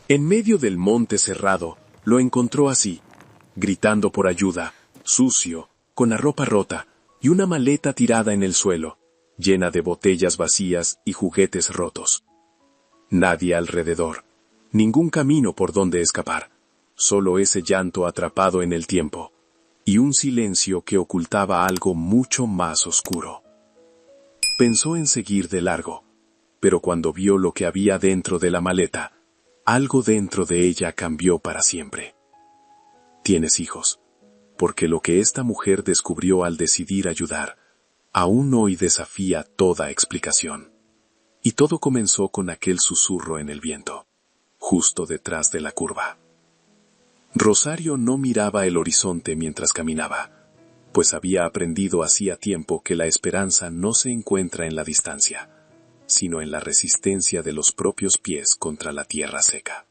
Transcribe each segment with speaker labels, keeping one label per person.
Speaker 1: En medio del monte cerrado, lo encontró así, gritando por ayuda, sucio, con la ropa rota, y una maleta tirada en el suelo, llena de botellas vacías y juguetes rotos. Nadie alrededor, ningún camino por donde escapar, solo ese llanto atrapado en el tiempo, y un silencio que ocultaba algo mucho más oscuro. Pensó en seguir de largo, pero cuando vio lo que había dentro de la maleta, algo dentro de ella cambió para siempre. Tienes hijos, porque lo que esta mujer descubrió al decidir ayudar, aún hoy desafía toda explicación. Y todo comenzó con aquel susurro en el viento, justo detrás de la curva. Rosario no miraba el horizonte mientras caminaba, pues había aprendido hacía tiempo que la esperanza no se encuentra en la distancia, sino en la resistencia de los propios pies contra la tierra seca.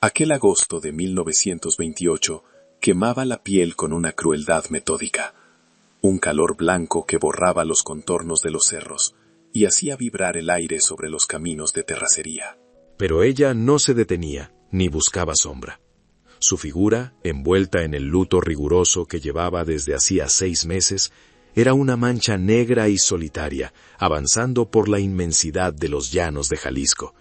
Speaker 1: Aquel agosto de 1928 quemaba la piel con una crueldad metódica, un calor blanco que borraba los contornos de los cerros y hacía vibrar el aire sobre los caminos de terracería.
Speaker 2: Pero ella no se detenía, ni buscaba sombra. Su figura, envuelta en el luto riguroso que llevaba desde hacía 6 meses, era una mancha negra y solitaria, avanzando por la inmensidad de los llanos de Jalisco,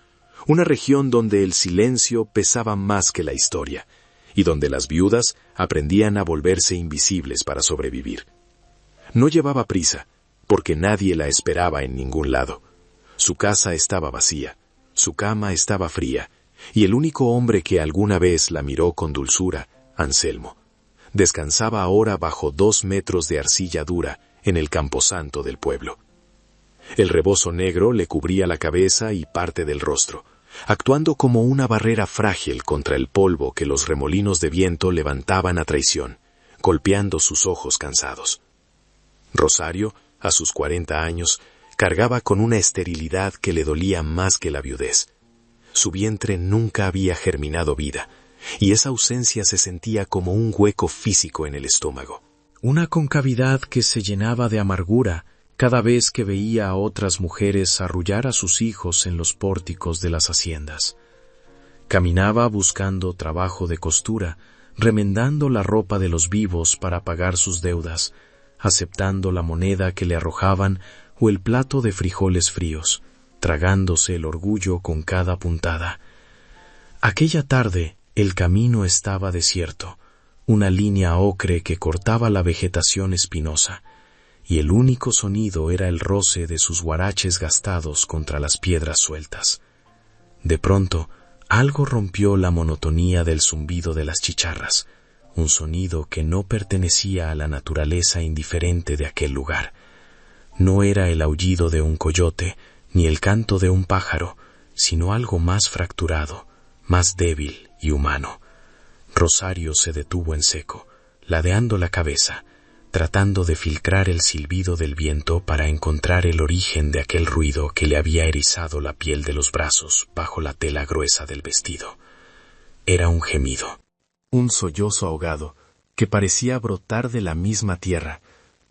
Speaker 2: una región donde el silencio pesaba más que la historia, y donde las viudas aprendían a volverse invisibles para sobrevivir. No llevaba prisa, porque nadie la esperaba en ningún lado. Su casa estaba vacía, su cama estaba fría, y el único hombre que alguna vez la miró con dulzura, Anselmo, descansaba ahora bajo 2 metros de arcilla dura en el camposanto del pueblo. El rebozo negro le cubría la cabeza y parte del rostro, actuando como una barrera frágil contra el polvo que los remolinos de viento levantaban a traición, golpeando sus ojos cansados. Rosario, a sus 40 años, cargaba con una esterilidad que le dolía más que la viudez. Su vientre nunca había germinado vida, y esa ausencia se sentía como un hueco físico en el estómago.
Speaker 3: Una concavidad que se llenaba de amargura cada vez que veía a otras mujeres arrullar a sus hijos en los pórticos de las haciendas. Caminaba buscando trabajo de costura, remendando la ropa de los vivos para pagar sus deudas, aceptando la moneda que le arrojaban o el plato de frijoles fríos, tragándose el orgullo con cada puntada. Aquella tarde el camino estaba desierto, una línea ocre que cortaba la vegetación espinosa, y el único sonido era el roce de sus huaraches gastados contra las piedras sueltas. De pronto, algo rompió la monotonía del zumbido de las chicharras, un sonido que no pertenecía a la naturaleza indiferente de aquel lugar. No era el aullido de un coyote, ni el canto de un pájaro, sino algo más fracturado, más débil y humano. Rosario se detuvo en seco, ladeando la cabeza, tratando de filtrar el silbido del viento para encontrar el origen de aquel ruido que le había erizado la piel de los brazos bajo la tela gruesa del vestido. Era un gemido, un sollozo ahogado que parecía brotar de la misma tierra,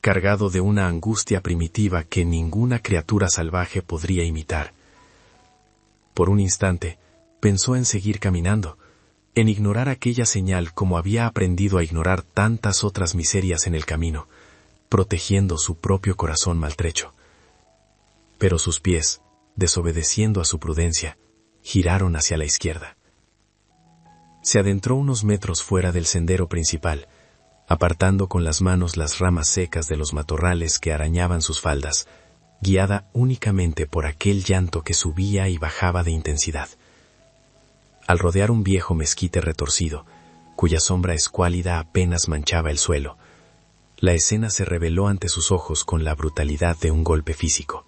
Speaker 3: cargado de una angustia primitiva que ninguna criatura salvaje podría imitar. Por un instante, pensó en seguir caminando, en ignorar aquella señal como había aprendido a ignorar tantas otras miserias en el camino, protegiendo su propio corazón maltrecho. Pero sus pies, desobedeciendo a su prudencia, giraron hacia la izquierda. Se adentró unos metros fuera del sendero principal, apartando con las manos las ramas secas de los matorrales que arañaban sus faldas, guiada únicamente por aquel llanto que subía y bajaba de intensidad. Al rodear un viejo mezquite retorcido, cuya sombra escuálida apenas manchaba el suelo, la escena se reveló ante sus ojos con la brutalidad de un golpe físico.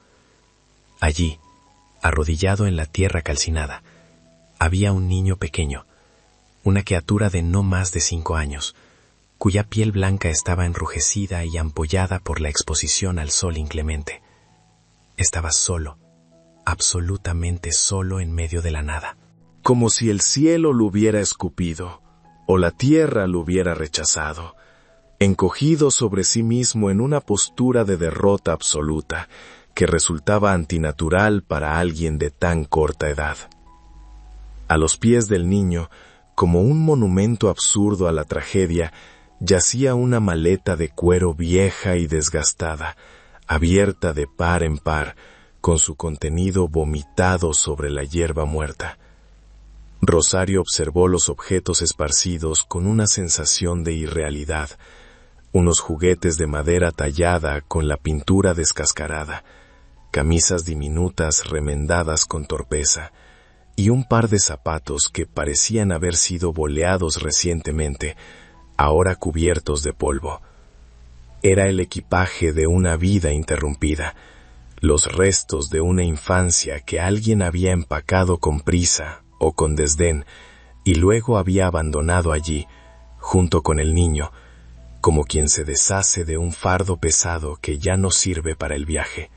Speaker 3: Allí, arrodillado en la tierra calcinada, había un niño pequeño, una criatura de no más de 5 años, cuya piel blanca estaba enrujecida y ampollada por la exposición al sol inclemente. Estaba solo, absolutamente solo en medio de la nada.
Speaker 1: Como si el cielo lo hubiera escupido, o la tierra lo hubiera rechazado, encogido sobre sí mismo en una postura de derrota absoluta, que resultaba antinatural para alguien de tan corta edad.
Speaker 2: A los pies del niño, como un monumento absurdo a la tragedia, yacía una maleta de cuero vieja y desgastada, abierta de par en par, con su contenido vomitado sobre la hierba muerta. Rosario observó los objetos esparcidos con una sensación de irrealidad, unos juguetes de madera tallada con la pintura descascarada, camisas diminutas remendadas con torpeza, y un par de zapatos que parecían haber sido boleados recientemente, ahora cubiertos de polvo. Era el equipaje de una vida interrumpida, los restos de una infancia que alguien había empacado con prisa o con desdén y luego había abandonado allí, junto con el niño, como quien se deshace de un fardo pesado que ya no sirve para el viaje.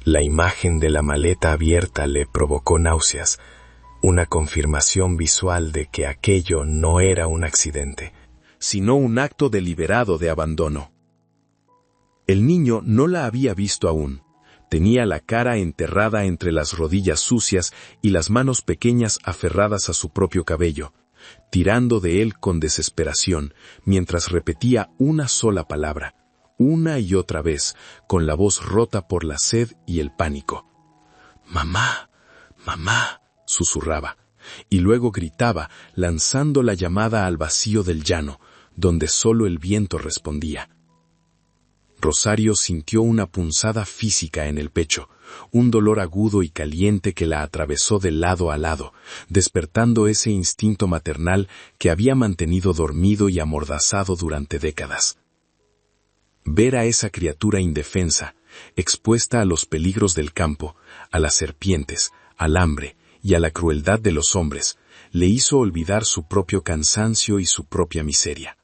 Speaker 2: La imagen de la maleta abierta le provocó náuseas, una confirmación visual de que aquello no era un accidente,
Speaker 1: sino un acto deliberado de abandono. El niño no la había visto aún. Tenía la cara enterrada entre las rodillas sucias y las manos pequeñas aferradas a su propio cabello, tirando de él con desesperación, mientras repetía una sola palabra, una y otra vez, con la voz rota por la sed y el pánico. «Mamá, mamá», susurraba, y luego gritaba, lanzando la llamada al vacío del llano, donde solo el viento respondía. Rosario sintió una punzada física en el pecho, un dolor agudo y caliente que la atravesó de lado a lado, despertando ese instinto maternal que había mantenido dormido y amordazado durante décadas. Ver a esa criatura indefensa, expuesta a los peligros del campo, a las serpientes, al hambre y a la crueldad de los hombres, le hizo olvidar su propio cansancio y su propia miseria.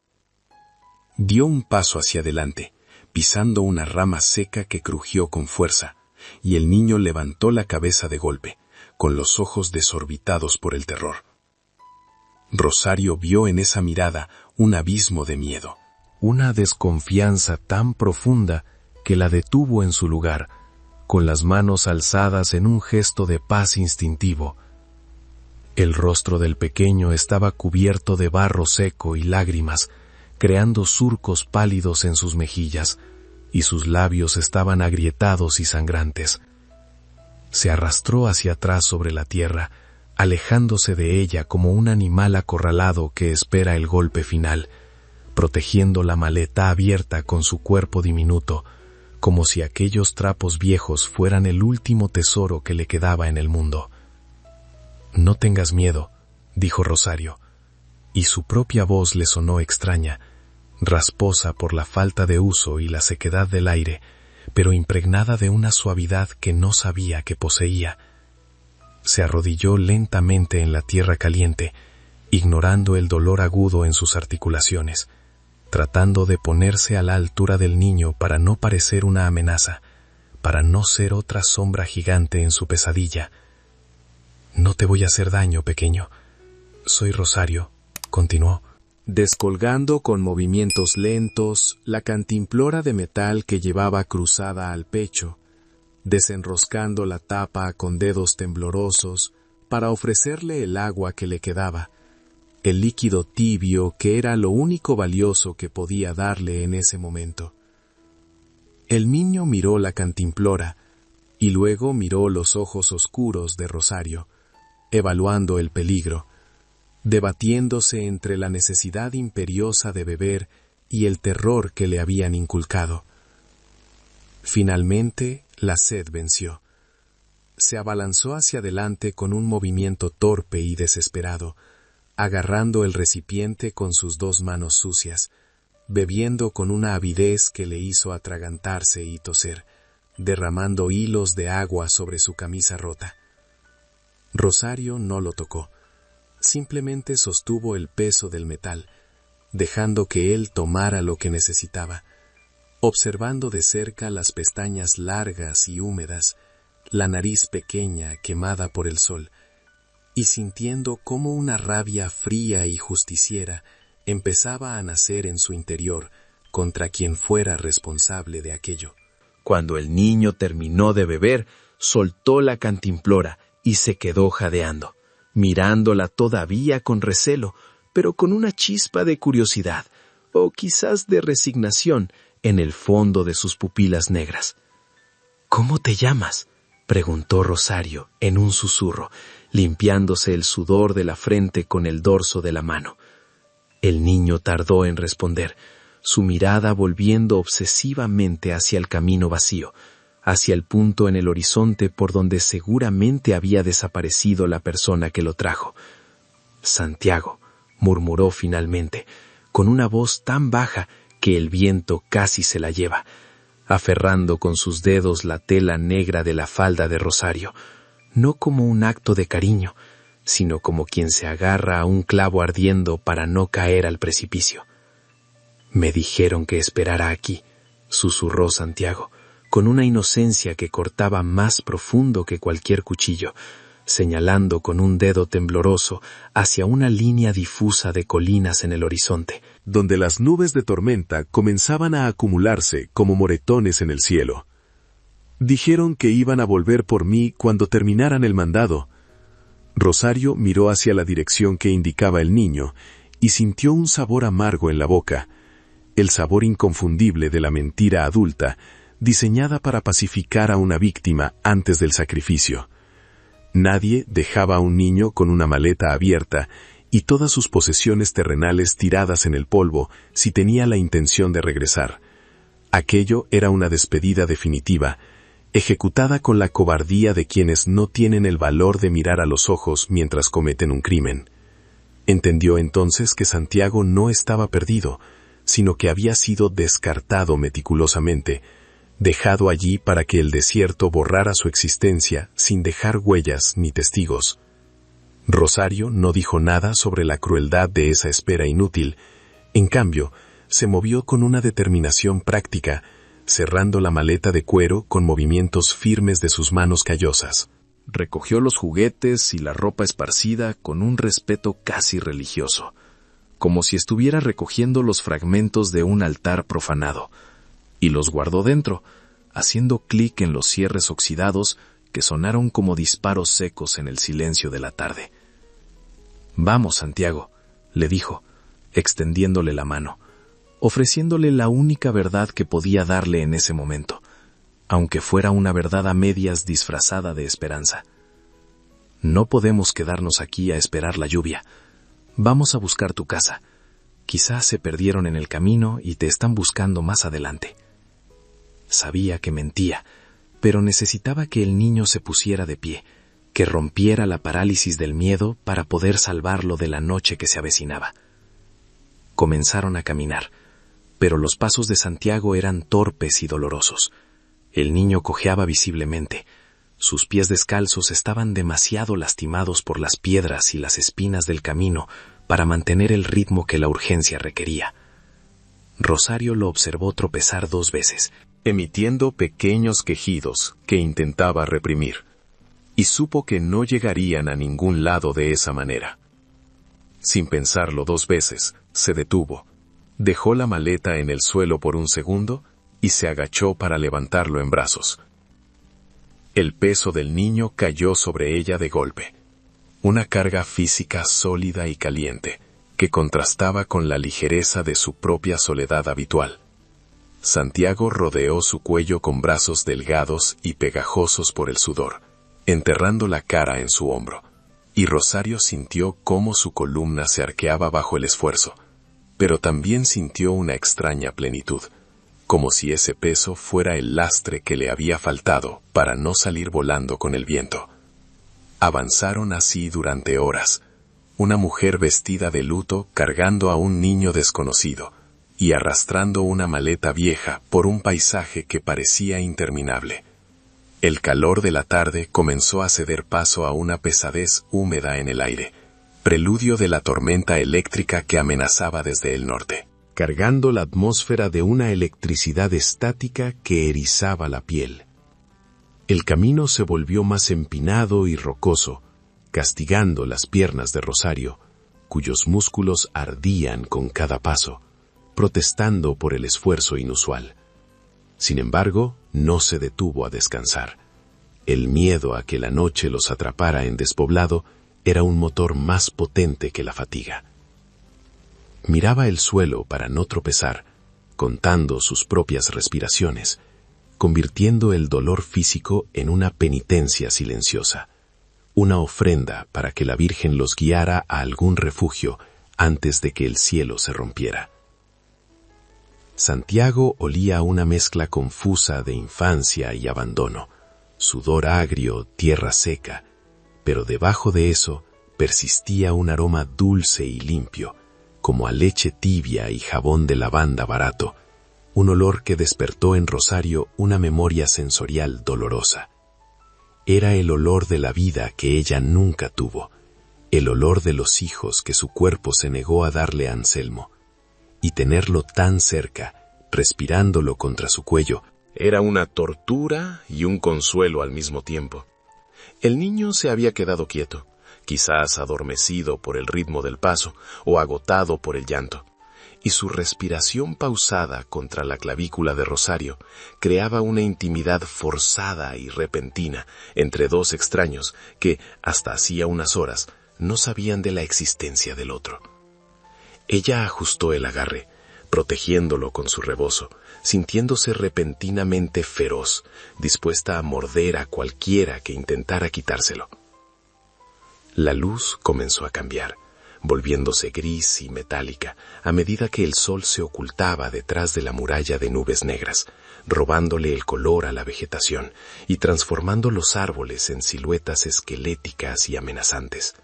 Speaker 1: Dio un paso hacia adelante, pisando una rama seca que crujió con fuerza, y el niño levantó la cabeza de golpe, con los ojos desorbitados por el terror. Rosario vio en esa mirada un abismo de miedo, una desconfianza tan profunda que la detuvo en su lugar, con las manos alzadas en un gesto de paz instintivo. El rostro del pequeño estaba cubierto de barro seco y lágrimas, creando surcos pálidos en sus mejillas, y sus labios estaban agrietados y sangrantes. Se arrastró hacia atrás sobre la tierra, alejándose de ella como un animal acorralado que espera el golpe final, protegiendo la maleta abierta con su cuerpo diminuto, como si aquellos trapos viejos fueran el último tesoro que le quedaba en el mundo. «No tengas miedo», dijo Rosario, y su propia voz le sonó extraña, rasposa por la falta de uso y la sequedad del aire, pero impregnada de una suavidad que no sabía que poseía. Se arrodilló lentamente en la tierra caliente, ignorando el dolor agudo en sus articulaciones, tratando de ponerse a la altura del niño para no parecer una amenaza, para no ser otra sombra gigante en su pesadilla. «No te voy a hacer daño, pequeño. Soy Rosario», continuó, descolgando con movimientos lentos la cantimplora de metal que llevaba cruzada al pecho, desenroscando la tapa con dedos temblorosos para ofrecerle el agua que le quedaba, el líquido tibio que era lo único valioso que podía darle en ese momento. El niño miró la cantimplora y luego miró los ojos oscuros de Rosario, evaluando el peligro, debatiéndose entre la necesidad imperiosa de beber y el terror que le habían inculcado. Finalmente, la sed venció. Se abalanzó hacia adelante con un movimiento torpe y desesperado, agarrando el recipiente con sus dos manos sucias, bebiendo con una avidez que le hizo atragantarse y toser, derramando hilos de agua sobre su camisa rota. Rosario no lo tocó. Simplemente sostuvo el peso del metal, dejando que él tomara lo que necesitaba, observando de cerca las pestañas largas y húmedas, la nariz pequeña quemada por el sol, y sintiendo cómo una rabia fría y justiciera empezaba a nacer en su interior contra quien fuera responsable de aquello. Cuando el niño terminó de beber, soltó la cantimplora y se quedó jadeando,
Speaker 3: mirándola todavía con recelo, pero con una chispa de curiosidad, o quizás de resignación, en el fondo de sus pupilas negras. «¿Cómo te llamas?», preguntó Rosario en un susurro, limpiándose el sudor de la frente con el dorso de la mano. El niño tardó en responder, su mirada volviendo obsesivamente hacia el camino vacío, hacia el punto en el horizonte por donde seguramente había desaparecido la persona que lo trajo. «Santiago», murmuró finalmente, con una voz tan baja que el viento casi se la lleva, aferrando con sus dedos la tela negra de la falda de Rosario, no como un acto de cariño, sino como quien se agarra a un clavo ardiendo para no caer al precipicio. «Me dijeron que esperara aquí», susurró Santiago, con una inocencia que cortaba más profundo que cualquier cuchillo, señalando con un dedo tembloroso hacia una línea difusa de colinas en el horizonte,
Speaker 2: donde las nubes de tormenta comenzaban a acumularse como moretones en el cielo. «Dijeron que iban a volver por mí cuando terminaran el mandado». Rosario miró hacia la dirección que indicaba el niño y sintió un sabor amargo en la boca, el sabor inconfundible de la mentira adulta, diseñada para pacificar a una víctima antes del sacrificio. Nadie dejaba a un niño con una maleta abierta y todas sus posesiones terrenales tiradas en el polvo si tenía la intención de regresar. Aquello era una despedida definitiva, ejecutada con la cobardía de quienes no tienen el valor de mirar a los ojos mientras cometen un crimen. Entendió entonces que Santiago no estaba perdido, sino que había sido descartado meticulosamente, dejado allí para que el desierto borrara su existencia sin dejar huellas ni testigos. Rosario no dijo nada sobre la crueldad de esa espera inútil. En cambio, se movió con una determinación práctica, cerrando la maleta de cuero con movimientos firmes de sus manos callosas.
Speaker 3: Recogió los juguetes y la ropa esparcida con un respeto casi religioso, como si estuviera recogiendo los fragmentos de un altar profanado, y los guardó dentro, haciendo clic en los cierres oxidados que sonaron como disparos secos en el silencio de la tarde. «Vamos, Santiago», le dijo, extendiéndole la mano, ofreciéndole la única verdad que podía darle en ese momento, aunque fuera una verdad a medias disfrazada de esperanza. «No podemos quedarnos aquí a esperar la lluvia. Vamos a buscar tu casa. Quizás se perdieron en el camino y te están buscando más adelante». Sabía que mentía, pero necesitaba que el niño se pusiera de pie, que rompiera la parálisis del miedo para poder salvarlo de la noche que se avecinaba. Comenzaron a caminar, pero los pasos de Santiago eran torpes y dolorosos. El niño cojeaba visiblemente. Sus pies descalzos estaban demasiado lastimados por las piedras y las espinas del camino para mantener el ritmo que la urgencia requería. Rosario lo observó tropezar 2 veces, emitiendo pequeños quejidos que intentaba reprimir, y supo que no llegarían a ningún lado de esa manera. Sin pensarlo 2 veces, se detuvo, dejó la maleta en el suelo por un segundo y se agachó para levantarlo en brazos. El peso del niño cayó sobre ella de golpe, una carga física sólida y caliente, que contrastaba con la ligereza de su propia soledad habitual. Santiago rodeó su cuello con brazos delgados y pegajosos por el sudor, enterrando la cara en su hombro, y Rosario sintió cómo su columna se arqueaba bajo el esfuerzo, pero también sintió una extraña plenitud, como si ese peso fuera el lastre que le había faltado para no salir volando con el viento. Avanzaron así durante horas, una mujer vestida de luto cargando a un niño desconocido, y arrastrando una maleta vieja por un paisaje que parecía interminable. El calor de la tarde comenzó a ceder paso a una pesadez húmeda en el aire, preludio de la tormenta eléctrica que amenazaba desde el norte, cargando la atmósfera de una electricidad estática que erizaba la piel. El camino se volvió más empinado y rocoso, castigando las piernas de Rosario, cuyos músculos ardían con cada paso, protestando por el esfuerzo inusual. Sin embargo, no se detuvo a descansar. El miedo a que la noche los atrapara en despoblado
Speaker 2: era un motor más potente que la fatiga. Miraba el suelo para no tropezar, contando sus propias respiraciones, convirtiendo el dolor físico en una penitencia silenciosa, una ofrenda para que la Virgen los guiara a algún refugio antes de que el cielo se rompiera. Santiago olía a una mezcla confusa de infancia y abandono, sudor agrio, tierra seca, pero debajo de eso persistía un aroma dulce y limpio, como a leche tibia y jabón de lavanda barato, un olor que despertó en Rosario una memoria sensorial dolorosa. Era el olor de la vida que ella nunca tuvo, el olor de los hijos que su cuerpo se negó a darle a Anselmo, y tenerlo tan cerca, respirándolo contra su cuello,
Speaker 1: era una tortura y un consuelo al mismo tiempo. El niño se había quedado quieto, quizás adormecido por el ritmo del paso o agotado por el llanto, y su respiración pausada contra la clavícula de Rosario creaba una intimidad forzada y repentina entre dos extraños que, hasta hacía unas horas, no sabían de la existencia del otro. Ella ajustó el agarre, protegiéndolo con su rebozo, sintiéndose repentinamente feroz, dispuesta a morder a cualquiera que intentara quitárselo. La luz comenzó a cambiar, volviéndose gris y metálica a medida que el sol se ocultaba detrás de la muralla de nubes negras, robándole el color a la vegetación y transformando los árboles en siluetas esqueléticas y amenazantes.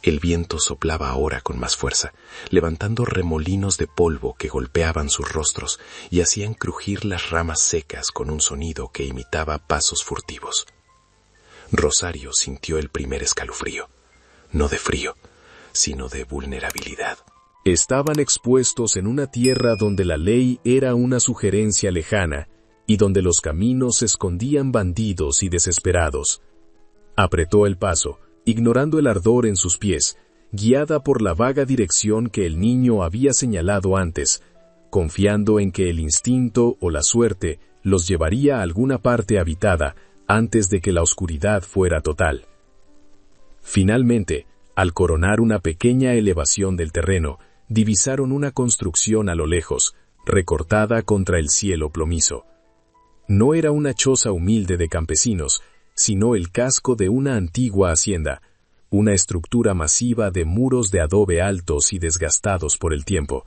Speaker 1: El viento soplaba ahora con más fuerza, levantando remolinos de polvo que golpeaban sus rostros y hacían crujir las ramas secas con un sonido que imitaba pasos furtivos. Rosario sintió el primer escalofrío, no de frío, sino de vulnerabilidad.
Speaker 3: Estaban expuestos en una tierra donde la ley era una sugerencia lejana y donde los caminos escondían bandidos y desesperados. Apretó el paso, ignorando el ardor en sus pies, guiada por la vaga dirección que el niño había señalado antes, confiando en que el instinto o la suerte los llevaría a alguna parte habitada antes de que la oscuridad fuera total. Finalmente, al coronar una pequeña elevación del terreno, divisaron una construcción a lo lejos, recortada contra el cielo plomizo. No era una choza humilde de campesinos, sino el casco de una antigua hacienda, una estructura masiva de muros de adobe altos y desgastados por el tiempo.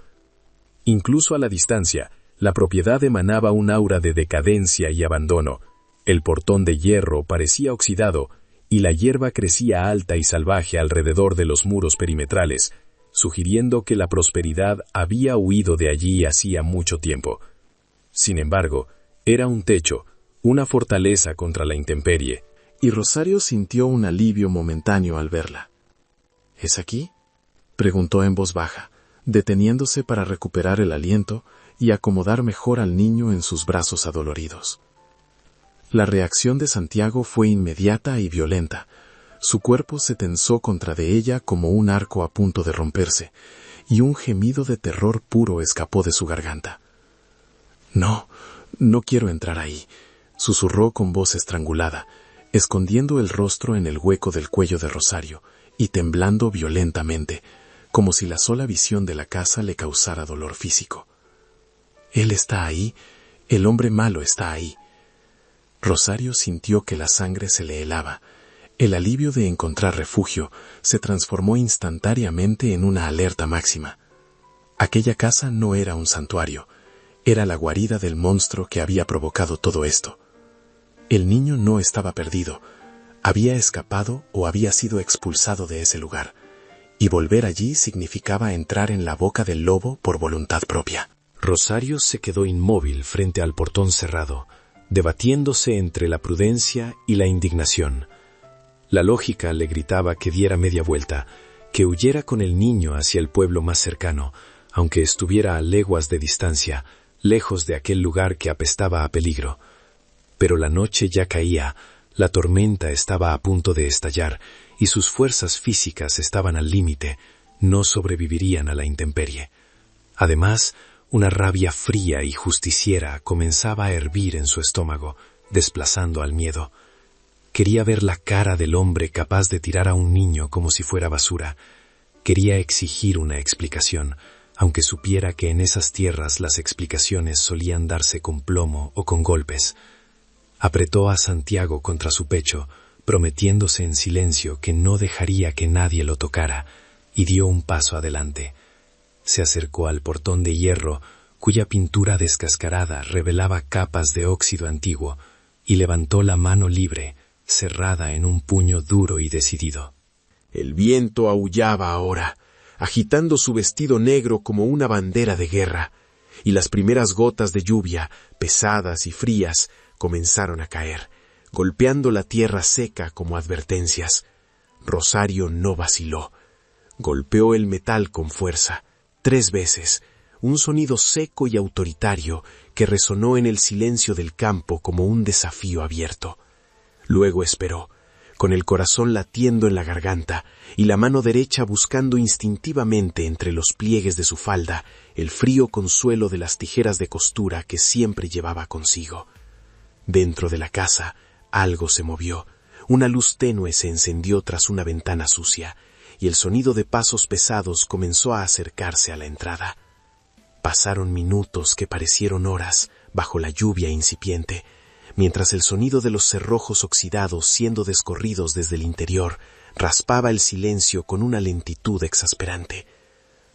Speaker 3: Incluso a la distancia, la propiedad emanaba un aura de decadencia y abandono. El portón de hierro parecía oxidado, y la hierba crecía alta y salvaje alrededor de los muros perimetrales, sugiriendo que la prosperidad había huido de allí hacía mucho tiempo. Sin embargo, era un techo, una fortaleza contra la intemperie, y Rosario sintió un alivio momentáneo al verla. ¿Es aquí?, preguntó en voz baja, deteniéndose para recuperar el aliento y acomodar mejor al niño en sus brazos adoloridos. La reacción de Santiago fue inmediata y violenta. Su cuerpo se tensó contra de ella como un arco a punto de romperse, y un gemido de terror puro escapó de su garganta. «No, no quiero entrar ahí», susurró con voz estrangulada, escondiendo el rostro en el hueco del cuello de Rosario y temblando violentamente, como si la sola visión de la casa le causara dolor físico. «Él está ahí, el hombre malo está ahí». Rosario sintió que la sangre se le helaba. El alivio de encontrar refugio se transformó instantáneamente en una alerta máxima. Aquella casa no era un santuario, era la guarida del monstruo que había provocado todo esto. El niño no estaba perdido, había escapado o había sido expulsado de ese lugar, y volver allí significaba entrar en la boca del lobo por voluntad propia.
Speaker 2: Rosario se quedó inmóvil frente al portón cerrado, debatiéndose entre la prudencia y la indignación. La lógica le gritaba que diera media vuelta, que huyera con el niño hacia el pueblo más cercano, aunque estuviera a leguas de distancia, lejos de aquel lugar que apestaba a peligro. Pero la noche ya caía, la tormenta estaba a punto de estallar, y sus fuerzas físicas estaban al límite, no sobrevivirían a la intemperie. Además, una rabia fría y justiciera comenzaba a hervir en su estómago, desplazando al miedo.
Speaker 3: Quería ver la cara del hombre capaz de tirar a un niño como si fuera basura. Quería exigir una explicación, aunque supiera que en esas tierras las explicaciones solían darse con plomo o con golpes. Apretó a Santiago contra su pecho, prometiéndose en silencio que no dejaría que nadie lo tocara, y dio un paso adelante. Se acercó al portón de hierro, cuya pintura descascarada revelaba capas de óxido antiguo, y levantó la mano libre, cerrada en un puño duro y decidido.
Speaker 1: El viento aullaba ahora, agitando su vestido negro como una bandera de guerra, y las primeras gotas de lluvia, pesadas y frías, comenzaron a caer, golpeando la tierra seca como advertencias. Rosario no vaciló. Golpeó el metal con fuerza, 3 veces, un sonido seco y autoritario que resonó en el silencio del campo como un desafío abierto. Luego esperó, con el corazón latiendo en la garganta y la mano derecha buscando instintivamente entre los pliegues de su falda el frío consuelo de las tijeras de costura que siempre llevaba consigo. Dentro de la casa, algo se movió, una luz tenue se encendió tras una ventana sucia, y el sonido de pasos pesados comenzó a acercarse a la entrada. Pasaron minutos que parecieron horas bajo la lluvia incipiente, mientras el sonido de los cerrojos oxidados siendo descorridos desde el interior raspaba el silencio con una lentitud exasperante.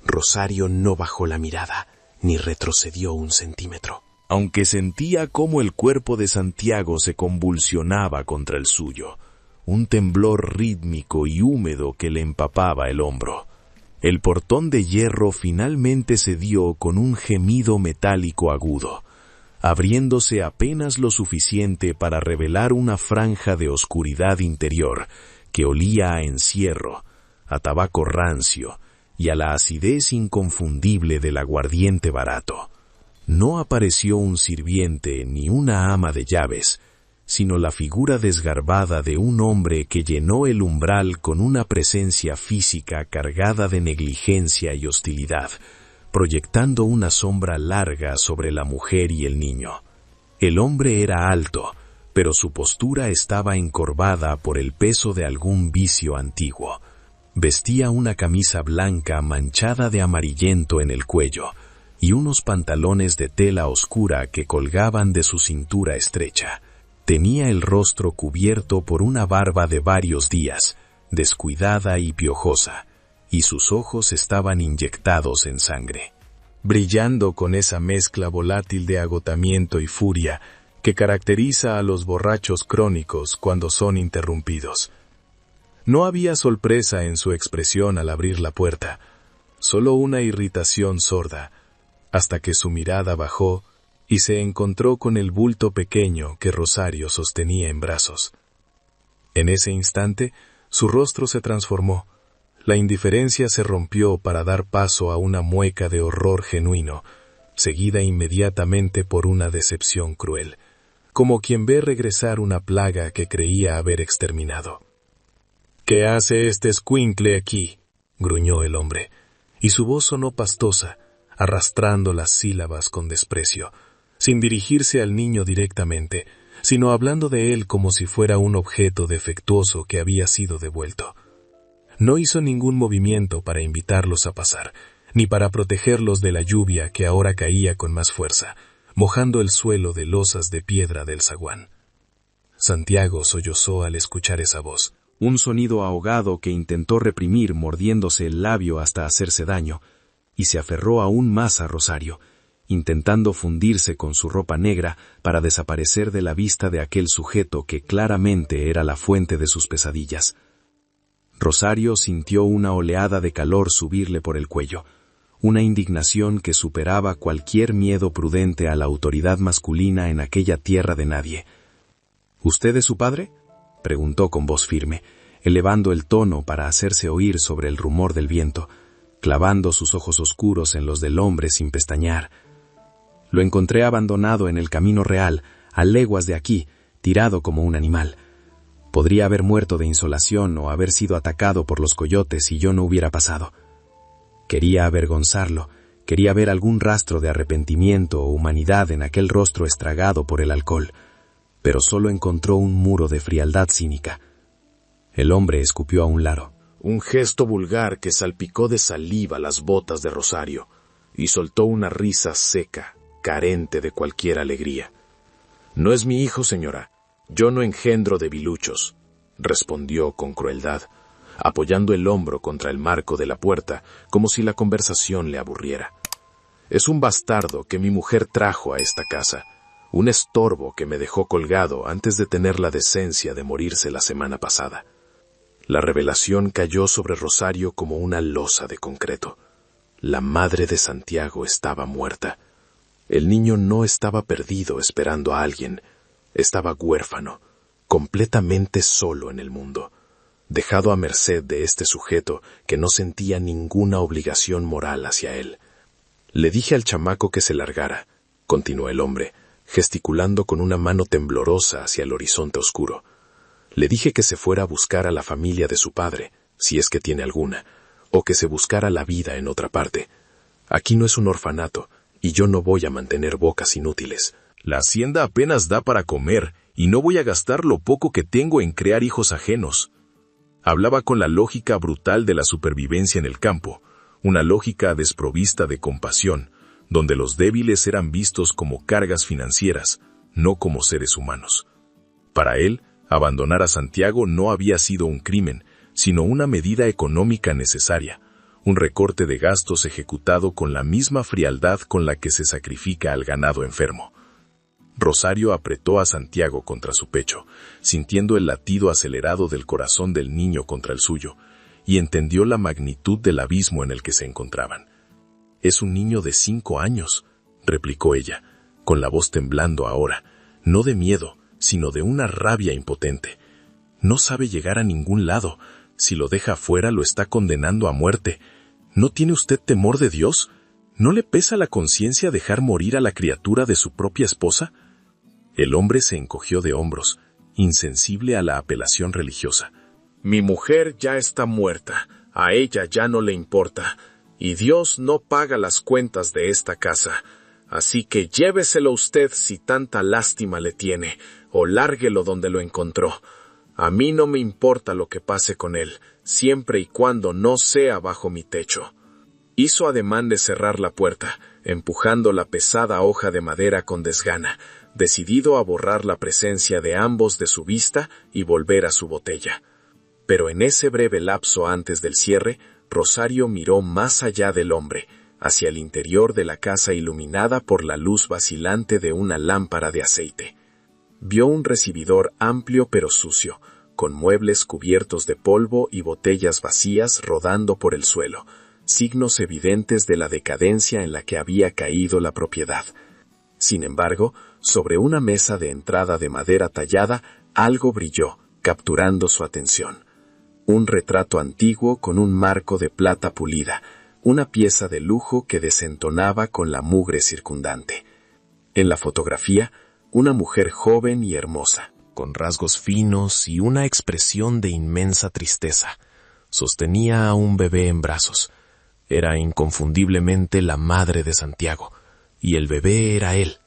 Speaker 1: Rosario no bajó la mirada, ni retrocedió un centímetro.
Speaker 2: Aunque sentía cómo el cuerpo de Santiago se convulsionaba contra el suyo, un temblor rítmico y húmedo que le empapaba el hombro. El portón de hierro finalmente cedió con un gemido metálico agudo, abriéndose apenas lo suficiente para revelar una franja de oscuridad interior que olía a encierro, a tabaco rancio y a la acidez inconfundible del aguardiente barato. No apareció un sirviente ni una ama de llaves, sino la figura desgarbada de un hombre que llenó el umbral con una presencia física cargada de negligencia y hostilidad, proyectando una sombra larga sobre la mujer y el niño. El hombre era alto, pero su postura estaba encorvada por el peso de algún vicio antiguo. Vestía una camisa blanca manchada de amarillento en el cuello y unos pantalones de tela oscura que colgaban de su cintura estrecha. Tenía el rostro cubierto por una barba de varios días, descuidada y piojosa, y sus ojos estaban inyectados en sangre, brillando con esa mezcla volátil de agotamiento y furia que caracteriza a los borrachos crónicos cuando son interrumpidos. No había sorpresa en su expresión al abrir la puerta, solo una irritación sorda, hasta que su mirada bajó y se encontró con el bulto pequeño que Rosario sostenía en brazos. En ese instante, su rostro se transformó. La indiferencia se rompió para dar paso a una mueca de horror genuino, seguida inmediatamente por una decepción cruel, como quien ve regresar una plaga que creía haber exterminado. «¿Qué hace este escuincle aquí?», gruñó el hombre, y su voz sonó pastosa, arrastrando las sílabas con desprecio, sin dirigirse al niño directamente, sino hablando de él como si fuera un objeto defectuoso que había sido devuelto. No hizo ningún movimiento para invitarlos a pasar, ni para protegerlos de la lluvia que ahora caía con más fuerza, mojando el suelo de losas de piedra del zaguán. Santiago sollozó al escuchar esa voz, un sonido ahogado que intentó reprimir mordiéndose el labio hasta hacerse daño, y se aferró aún más a Rosario, intentando fundirse con su ropa negra para desaparecer de la vista de aquel sujeto que claramente era la fuente de sus pesadillas. Rosario sintió una oleada de calor subirle por el cuello, una indignación que superaba cualquier miedo prudente a la autoridad masculina en aquella tierra de nadie. «¿Usted es su padre?», preguntó con voz firme, elevando el tono para hacerse oír sobre el rumor del viento, clavando sus ojos oscuros en los del hombre sin pestañear. «Lo encontré abandonado en el camino real, a leguas de aquí, tirado como un animal. Podría haber muerto de insolación o haber sido atacado por los coyotes si yo no hubiera pasado. Quería avergonzarlo, quería ver algún rastro de arrepentimiento o humanidad en aquel rostro estragado por el alcohol. pero solo encontró un muro de frialdad cínica. El hombre escupió a un lado.
Speaker 1: Un gesto vulgar que salpicó de saliva las botas de Rosario y soltó una risa seca, carente de cualquier alegría. «No es mi hijo, señora. Yo no engendro debiluchos», respondió con crueldad, apoyando el hombro contra el marco de la puerta como si la conversación le aburriera. «Es un bastardo que mi mujer trajo a esta casa, un estorbo que me dejó colgado antes de tener la decencia de morirse la semana pasada». La revelación cayó sobre Rosario como una losa de concreto. La madre de Santiago estaba muerta. El niño no estaba perdido esperando a alguien. Estaba huérfano, completamente solo en el mundo, dejado a merced de este sujeto que no sentía ninguna obligación moral hacia él. «Le dije al chamaco que se largara», continuó el hombre, gesticulando con una mano temblorosa hacia el horizonte oscuro. «Le dije que se fuera a buscar a la familia de su padre, si es que tiene alguna, o que se buscara la vida en otra parte. Aquí no es un orfanato, y yo no voy a mantener bocas inútiles.
Speaker 2: La hacienda apenas da para comer, y no voy a gastar lo poco que tengo en crear hijos ajenos». Hablaba con la lógica brutal de la supervivencia en el campo, una lógica desprovista de compasión, donde los débiles eran vistos como cargas financieras, no como seres humanos. Para él, abandonar a Santiago no había sido un crimen, sino una medida económica necesaria, un recorte de gastos ejecutado con la misma frialdad con la que se sacrifica al ganado enfermo. Rosario apretó a Santiago contra su pecho, sintiendo el latido acelerado del corazón del niño contra el suyo, y entendió la magnitud del abismo en el que se encontraban. «Es un niño de 5 años», replicó ella, con la voz temblando ahora, no de miedo, sino de una rabia impotente. «No sabe llegar a ningún lado. Si lo deja afuera lo está condenando a muerte. ¿No tiene usted temor de Dios? ¿No le pesa la conciencia dejar morir a la criatura de su propia esposa?» El hombre se encogió de hombros, insensible a la apelación religiosa.
Speaker 1: «Mi mujer ya está muerta, a ella ya no le importa, y Dios no paga las cuentas de esta casa. Así que lléveselo usted si tanta lástima le tiene, o lárguelo donde lo encontró. A mí no me importa lo que pase con él, siempre y cuando no sea bajo mi techo». Hizo ademán de cerrar la puerta, empujando la pesada hoja de madera con desgana, decidido a borrar la presencia de ambos de su vista y volver a su botella. Pero en ese breve lapso antes del cierre, Rosario miró más allá del hombre, hacia el interior de la casa iluminada por la luz vacilante de una lámpara de aceite. Vio un recibidor amplio pero sucio, con muebles cubiertos de polvo y botellas vacías rodando por el suelo, signos evidentes de la decadencia en la que había caído la propiedad. Sin embargo, sobre una mesa de entrada de madera tallada, algo brilló, capturando su atención. Un retrato antiguo con un marco de plata pulida, una pieza de lujo que desentonaba con la mugre circundante. En la fotografía, una mujer joven y hermosa,
Speaker 3: con rasgos finos y una expresión de inmensa tristeza, sostenía a un bebé en brazos. Era inconfundiblemente la madre de Santiago, y el bebé era él.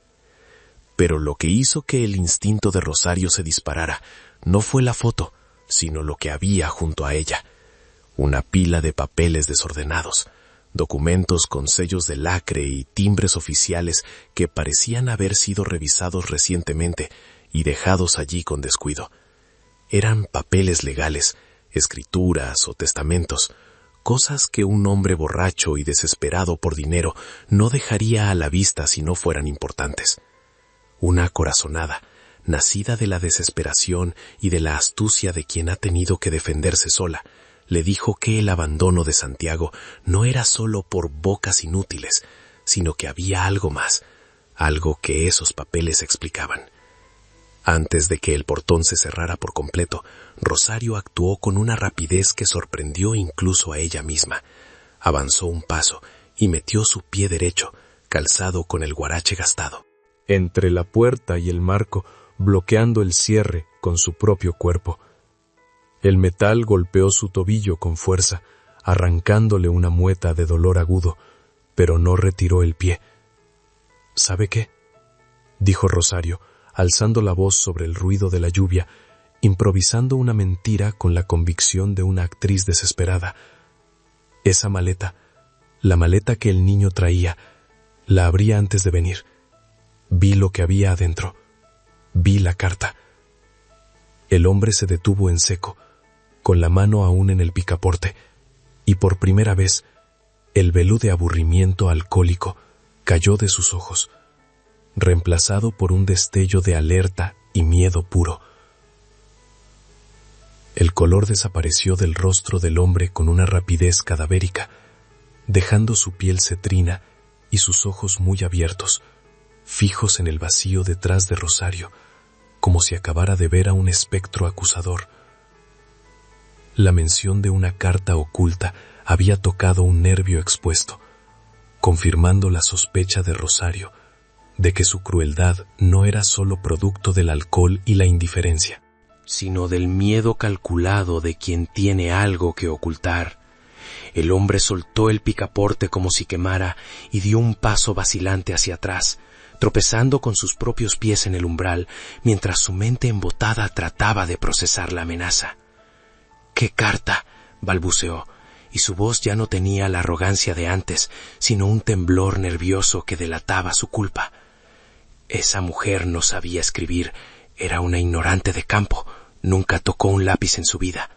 Speaker 3: Pero lo que hizo que el instinto de Rosario se disparara no fue la foto, sino lo que había junto a ella. Una pila de papeles desordenados, documentos con sellos de lacre y timbres oficiales que parecían haber sido revisados recientemente y dejados allí con descuido. Eran papeles legales, escrituras o testamentos, cosas que un hombre borracho y desesperado por dinero no dejaría a la vista si no fueran importantes. Una corazonada, nacida de la desesperación y de la astucia de quien ha tenido que defenderse sola, le dijo que el abandono de Santiago no era solo por bocas inútiles, sino que había algo más, algo que esos papeles explicaban. Antes de que el portón se cerrara por completo, Rosario actuó con una rapidez que sorprendió incluso a ella misma. Avanzó un paso y metió su pie derecho, calzado con el guarache gastado, entre la puerta y el marco, bloqueando el cierre con su propio cuerpo. El metal golpeó su tobillo con fuerza, arrancándole una mueta de dolor agudo, pero no retiró el pie. «¿Sabe qué?», dijo Rosario, alzando la voz sobre el ruido de la lluvia, improvisando una mentira con la convicción de una actriz desesperada. Esa maleta, la maleta que el niño traía, la abría antes de venir. Vi lo que había adentro. Vi la carta. El hombre se detuvo en seco, con la mano aún en el picaporte, y por primera vez, el velú de aburrimiento alcohólico cayó de sus ojos, reemplazado por un destello de alerta y miedo puro. El color desapareció del rostro del hombre con una rapidez cadavérica, dejando su piel cetrina y sus ojos muy abiertos, fijos en el vacío detrás de Rosario, como si acabara de ver a un espectro acusador. La mención de una carta oculta había tocado un nervio expuesto, confirmando la sospecha de Rosario de que su crueldad no era solo producto del alcohol y la indiferencia,
Speaker 4: sino del miedo calculado de quien tiene algo que ocultar. El hombre soltó el picaporte como si quemara y dio un paso vacilante hacia atrás, tropezando con sus propios pies en el umbral, mientras su mente embotada trataba de procesar la amenaza. «¿Qué carta?», balbuceó, y su voz ya no tenía la arrogancia de antes, sino un temblor nervioso que delataba su culpa. Esa mujer no sabía escribir, era una ignorante de campo, nunca tocó un lápiz en su vida.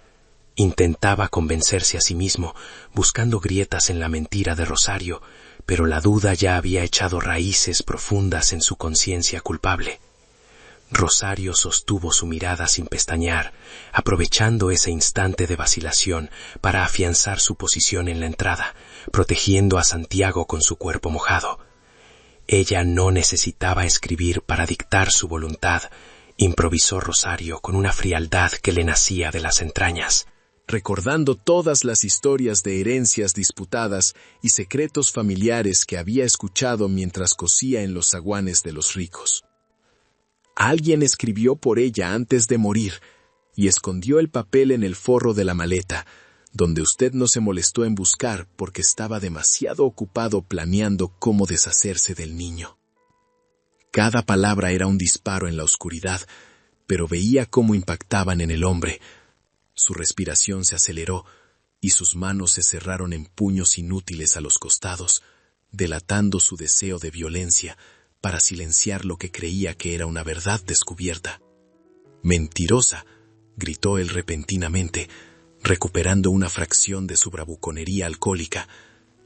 Speaker 4: Intentaba convencerse a sí mismo, buscando grietas en la mentira de Rosario, pero la duda ya había echado raíces profundas en su conciencia culpable. Rosario sostuvo su mirada sin pestañear, aprovechando ese instante de vacilación para afianzar su posición en la entrada, protegiendo a Santiago con su cuerpo mojado. Ella no necesitaba escribir para dictar su voluntad, improvisó Rosario con una frialdad que le nacía de las entrañas.
Speaker 1: Recordando todas las historias de herencias disputadas y secretos familiares que había escuchado mientras cosía en los zaguanes de los ricos. Alguien escribió por ella antes de morir y escondió el papel en el forro de la maleta, donde usted no se molestó en buscar porque estaba demasiado ocupado planeando cómo deshacerse del niño. Cada palabra era un disparo en la oscuridad, pero veía cómo impactaban en el hombre. Su respiración se aceleró y sus manos se cerraron en puños inútiles a los costados, delatando su deseo de violencia para silenciar lo que creía que era una verdad descubierta. «¡Mentirosa!», gritó él repentinamente, recuperando una fracción de su bravuconería alcohólica,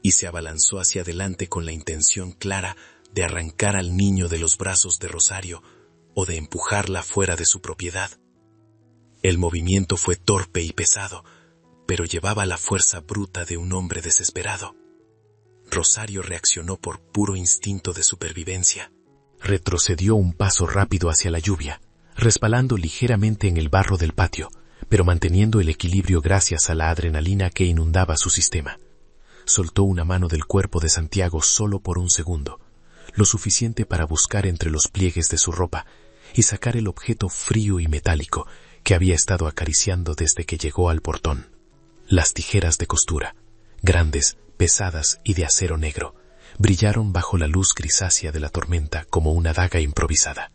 Speaker 1: y se abalanzó hacia adelante con la intención clara de arrancar al niño de los brazos de Rosario o de empujarla fuera de su propiedad. El movimiento fue torpe y pesado, pero llevaba la fuerza bruta de un hombre desesperado. Rosario reaccionó por puro instinto de supervivencia.
Speaker 3: Retrocedió un paso rápido hacia la lluvia, resbalando ligeramente en el barro del patio, pero manteniendo el equilibrio gracias a la adrenalina que inundaba su sistema. Soltó una mano del cuerpo de Santiago solo por un segundo, lo suficiente para buscar entre los pliegues de su ropa y sacar el objeto frío y metálico que había estado acariciando desde que llegó al portón. Las tijeras de costura, grandes, pesadas y de acero negro, brillaron bajo la luz grisácea de la tormenta como una daga improvisada.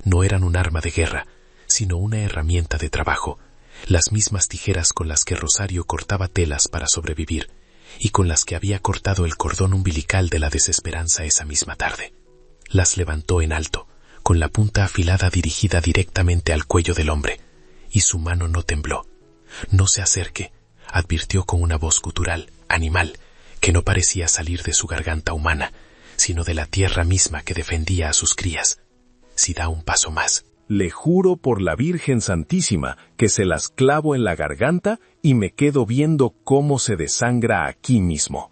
Speaker 3: No eran un arma de guerra, sino una herramienta de trabajo, las mismas tijeras con las que Rosario cortaba telas para sobrevivir y con las que había cortado el cordón umbilical de la desesperanza esa misma tarde. Las levantó en alto, con la punta afilada dirigida directamente al cuello del hombre, y su mano no tembló. «No se acerque», advirtió con una voz gutural, animal, que no parecía salir de su garganta humana, sino de la tierra misma que defendía a sus crías. «Si da un paso más».
Speaker 1: «Le juro por la Virgen Santísima que se las clavo en la garganta y me quedo viendo cómo se desangra aquí mismo».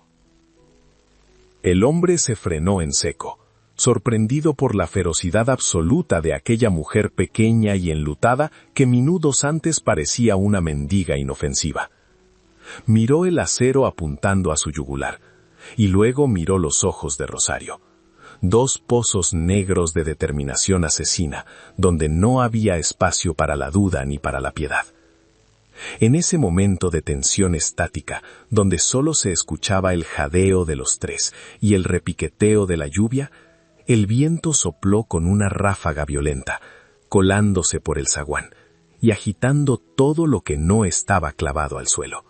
Speaker 1: El hombre se frenó en seco, sorprendido por la ferocidad absoluta de aquella mujer pequeña y enlutada que minutos antes parecía una mendiga inofensiva. Miró el acero apuntando a su yugular, y luego miró los ojos de Rosario. 2 pozos negros de determinación asesina, donde no había espacio para la duda ni para la piedad. En ese momento de tensión estática, donde solo se escuchaba el jadeo de los tres y el repiqueteo de la lluvia,
Speaker 3: el viento sopló con una ráfaga violenta, colándose por el zaguán y agitando todo lo que no estaba clavado al suelo.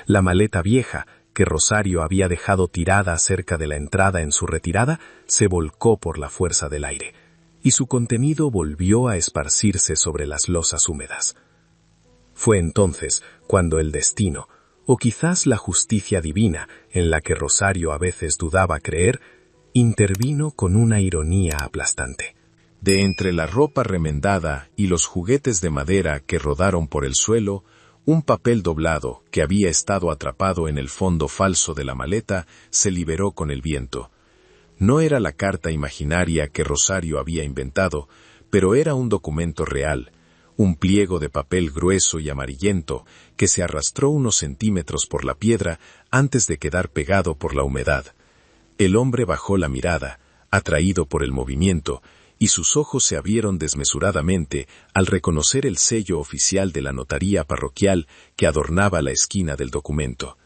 Speaker 3: La maleta vieja, que Rosario había dejado tirada cerca de la entrada en su retirada, se volcó por la fuerza del aire, y su contenido volvió a esparcirse sobre las losas húmedas. Fue entonces cuando el destino, o quizás la justicia divina, en la que Rosario a veces dudaba creer, intervino con una ironía aplastante.
Speaker 1: De entre la ropa remendada y los juguetes de madera que rodaron por el suelo, un papel doblado, que había estado atrapado en el fondo falso de la maleta, se liberó con el viento. No era la carta imaginaria que Rosario había inventado, pero era un documento real, un pliego de papel grueso y amarillento que se arrastró unos centímetros por la piedra antes de quedar pegado por la humedad. El hombre bajó la mirada, atraído por el movimiento, y sus ojos se abrieron desmesuradamente al reconocer el sello oficial de la notaría parroquial que adornaba la esquina del documento.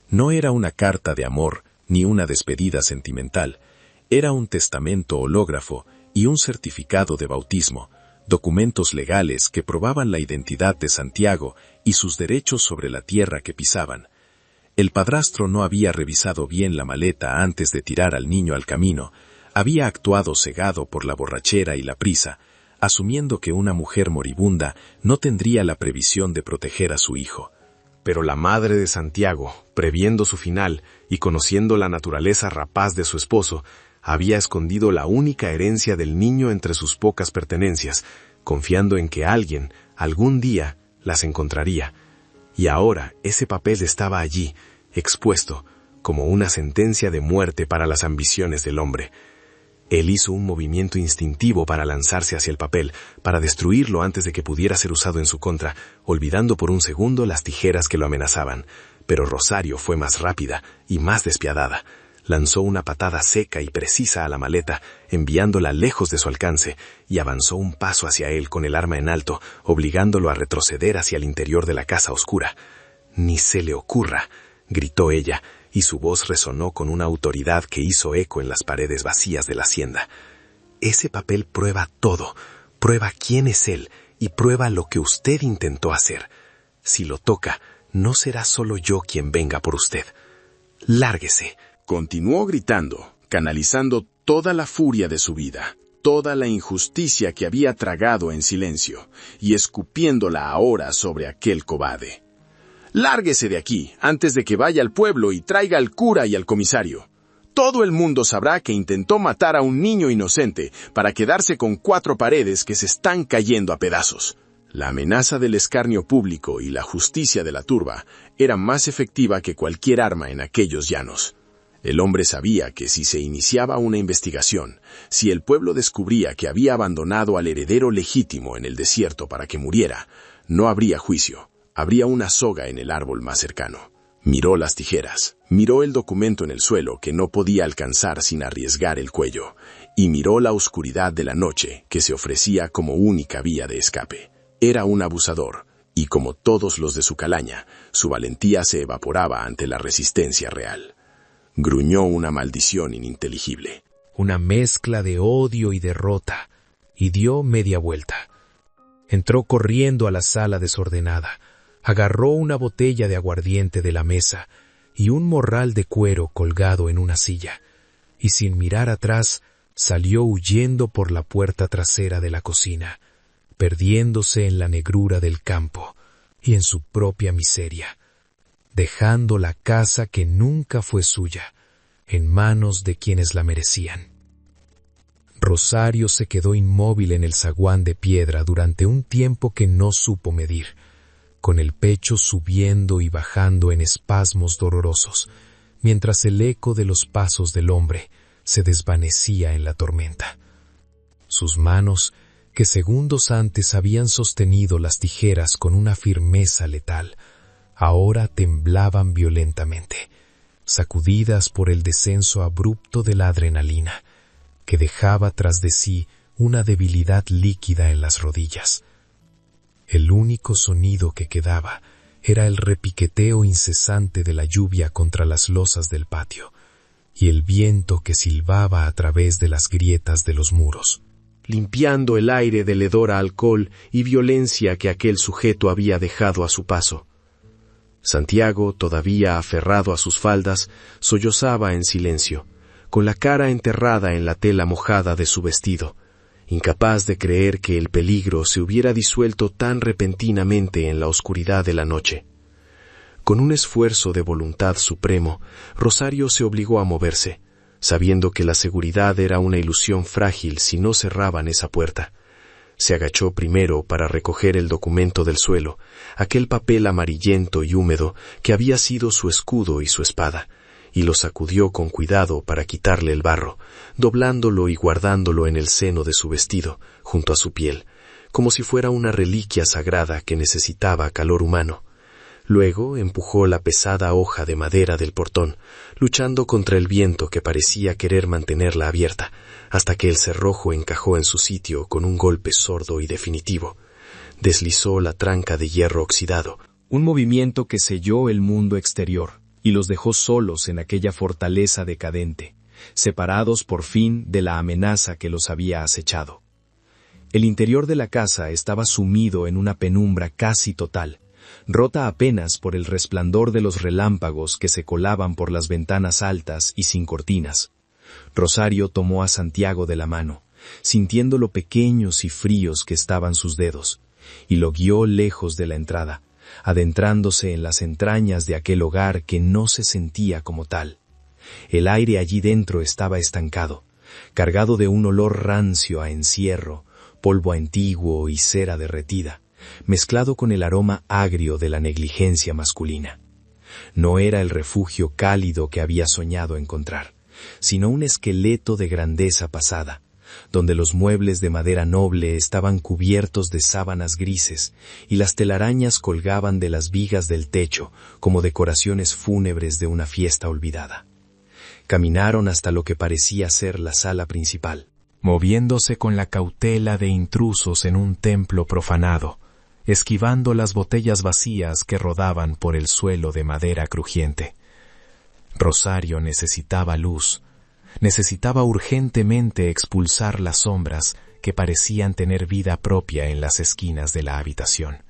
Speaker 1: No era una carta de amor ni una despedida sentimental, era un testamento hológrafo y un certificado de bautismo, documentos legales que probaban la identidad de Santiago y sus derechos sobre la tierra que pisaban. El padrastro no había revisado bien la maleta antes de tirar al niño al camino, había actuado cegado por la borrachera y la prisa, asumiendo que una mujer moribunda no tendría la previsión de proteger a su hijo.
Speaker 2: Pero la madre de Santiago, previendo su final y conociendo la naturaleza rapaz de su esposo, había escondido la única herencia del niño entre sus pocas pertenencias, confiando en que alguien, algún día, las encontraría. Y ahora ese papel estaba allí, expuesto, como una sentencia de muerte para las ambiciones del hombre. Él hizo un movimiento instintivo para lanzarse hacia el papel, para destruirlo antes de que pudiera ser usado en su contra, olvidando por un segundo las tijeras que lo amenazaban. Pero Rosario fue más rápida y más despiadada. Lanzó una patada seca y precisa a la maleta, enviándola lejos de su alcance, y avanzó un paso hacia él con el arma en alto, obligándolo a retroceder hacia el interior de la casa oscura. «Ni se le ocurra», gritó ella, y su voz resonó con una autoridad que hizo eco en las paredes vacías de la hacienda. «Ese papel prueba todo, prueba quién es él y prueba lo que usted intentó hacer. Si lo toca, no será solo yo quien venga por usted. Lárguese».
Speaker 1: Continuó gritando, canalizando toda la furia de su vida, toda la injusticia que había tragado en silencio, y escupiéndola ahora sobre aquel cobarde. «Lárguese de aquí, antes de que vaya al pueblo y traiga al cura y al comisario. Todo el mundo sabrá que intentó matar a un niño inocente para quedarse con 4 paredes que se están cayendo a pedazos». La amenaza del escarnio público y la justicia de la turba era más efectiva que cualquier arma en aquellos llanos. El hombre sabía que si se iniciaba una investigación, si el pueblo descubría que había abandonado al heredero legítimo en el desierto para que muriera, no habría juicio, habría una soga en el árbol más cercano. Miró las tijeras, miró el documento en el suelo que no podía alcanzar sin arriesgar el cuello, y miró la oscuridad de la noche que se ofrecía como única vía de escape. Era un abusador, y como todos los de su calaña, su valentía se evaporaba ante la resistencia real. Gruñó una maldición ininteligible.
Speaker 3: Una mezcla de odio y derrota, y dio media vuelta. Entró corriendo a la sala desordenada, agarró una botella de aguardiente de la mesa y un morral de cuero colgado en una silla, y sin mirar atrás salió huyendo por la puerta trasera de la cocina, perdiéndose en la negrura del campo y en su propia miseria, dejando la casa que nunca fue suya en manos de quienes la merecían. Rosario se quedó inmóvil en el zaguán de piedra durante un tiempo que no supo medir, con el pecho subiendo y bajando en espasmos dolorosos, mientras el eco de los pasos del hombre se desvanecía en la tormenta. Sus manos, que segundos antes habían sostenido las tijeras con una firmeza letal, ahora temblaban violentamente, sacudidas por el descenso abrupto de la adrenalina, que dejaba tras de sí una debilidad líquida en las rodillas. El único sonido que quedaba era el repiqueteo incesante de la lluvia contra las losas del patio, y el viento que silbaba a través de las grietas de los muros, limpiando el aire del hedor a alcohol y violencia que aquel sujeto había dejado a su paso. Santiago, todavía aferrado a sus faldas, sollozaba en silencio, con la cara enterrada en la tela mojada de su vestido, incapaz de creer que el peligro se hubiera disuelto tan repentinamente en la oscuridad de la noche. Con un esfuerzo de voluntad supremo, Rosario se obligó a moverse, sabiendo que la seguridad era una ilusión frágil si no cerraban esa puerta. Se agachó primero para recoger el documento del suelo, aquel papel amarillento y húmedo que había sido su escudo y su espada, y lo sacudió con cuidado para quitarle el barro, doblándolo y guardándolo en el seno de su vestido, junto a su piel, como si fuera una reliquia sagrada que necesitaba calor humano. Luego empujó la pesada hoja de madera del portón, luchando contra el viento que parecía querer mantenerla abierta, hasta que el cerrojo encajó en su sitio con un golpe sordo y definitivo. Deslizó la tranca de hierro oxidado,
Speaker 5: un movimiento que selló el mundo exterior y los dejó solos en aquella fortaleza decadente, separados por fin de la amenaza que los había acechado. El interior de la casa estaba sumido en una penumbra casi total, rota apenas por el resplandor de los relámpagos que se colaban por las ventanas altas y sin cortinas. Rosario tomó a Santiago de la mano, sintiendo lo pequeños y fríos que estaban sus dedos, y lo guió lejos de la entrada, adentrándose en las entrañas de aquel hogar que no se sentía como tal. El aire allí dentro estaba estancado, cargado de un olor rancio a encierro, polvo antiguo y cera derretida, mezclado con el aroma agrio de la negligencia masculina. No era el refugio cálido que había soñado encontrar, sino un esqueleto de grandeza pasada, donde los muebles de madera noble estaban cubiertos de sábanas grises y las telarañas colgaban de las vigas del techo como decoraciones fúnebres de una fiesta olvidada. Caminaron hasta lo que parecía ser la sala principal, moviéndose con la cautela de intrusos en un templo profanado, esquivando las botellas vacías que rodaban por el suelo de madera crujiente. Rosario necesitaba luz, necesitaba urgentemente expulsar las sombras que parecían tener vida propia en las esquinas de la habitación.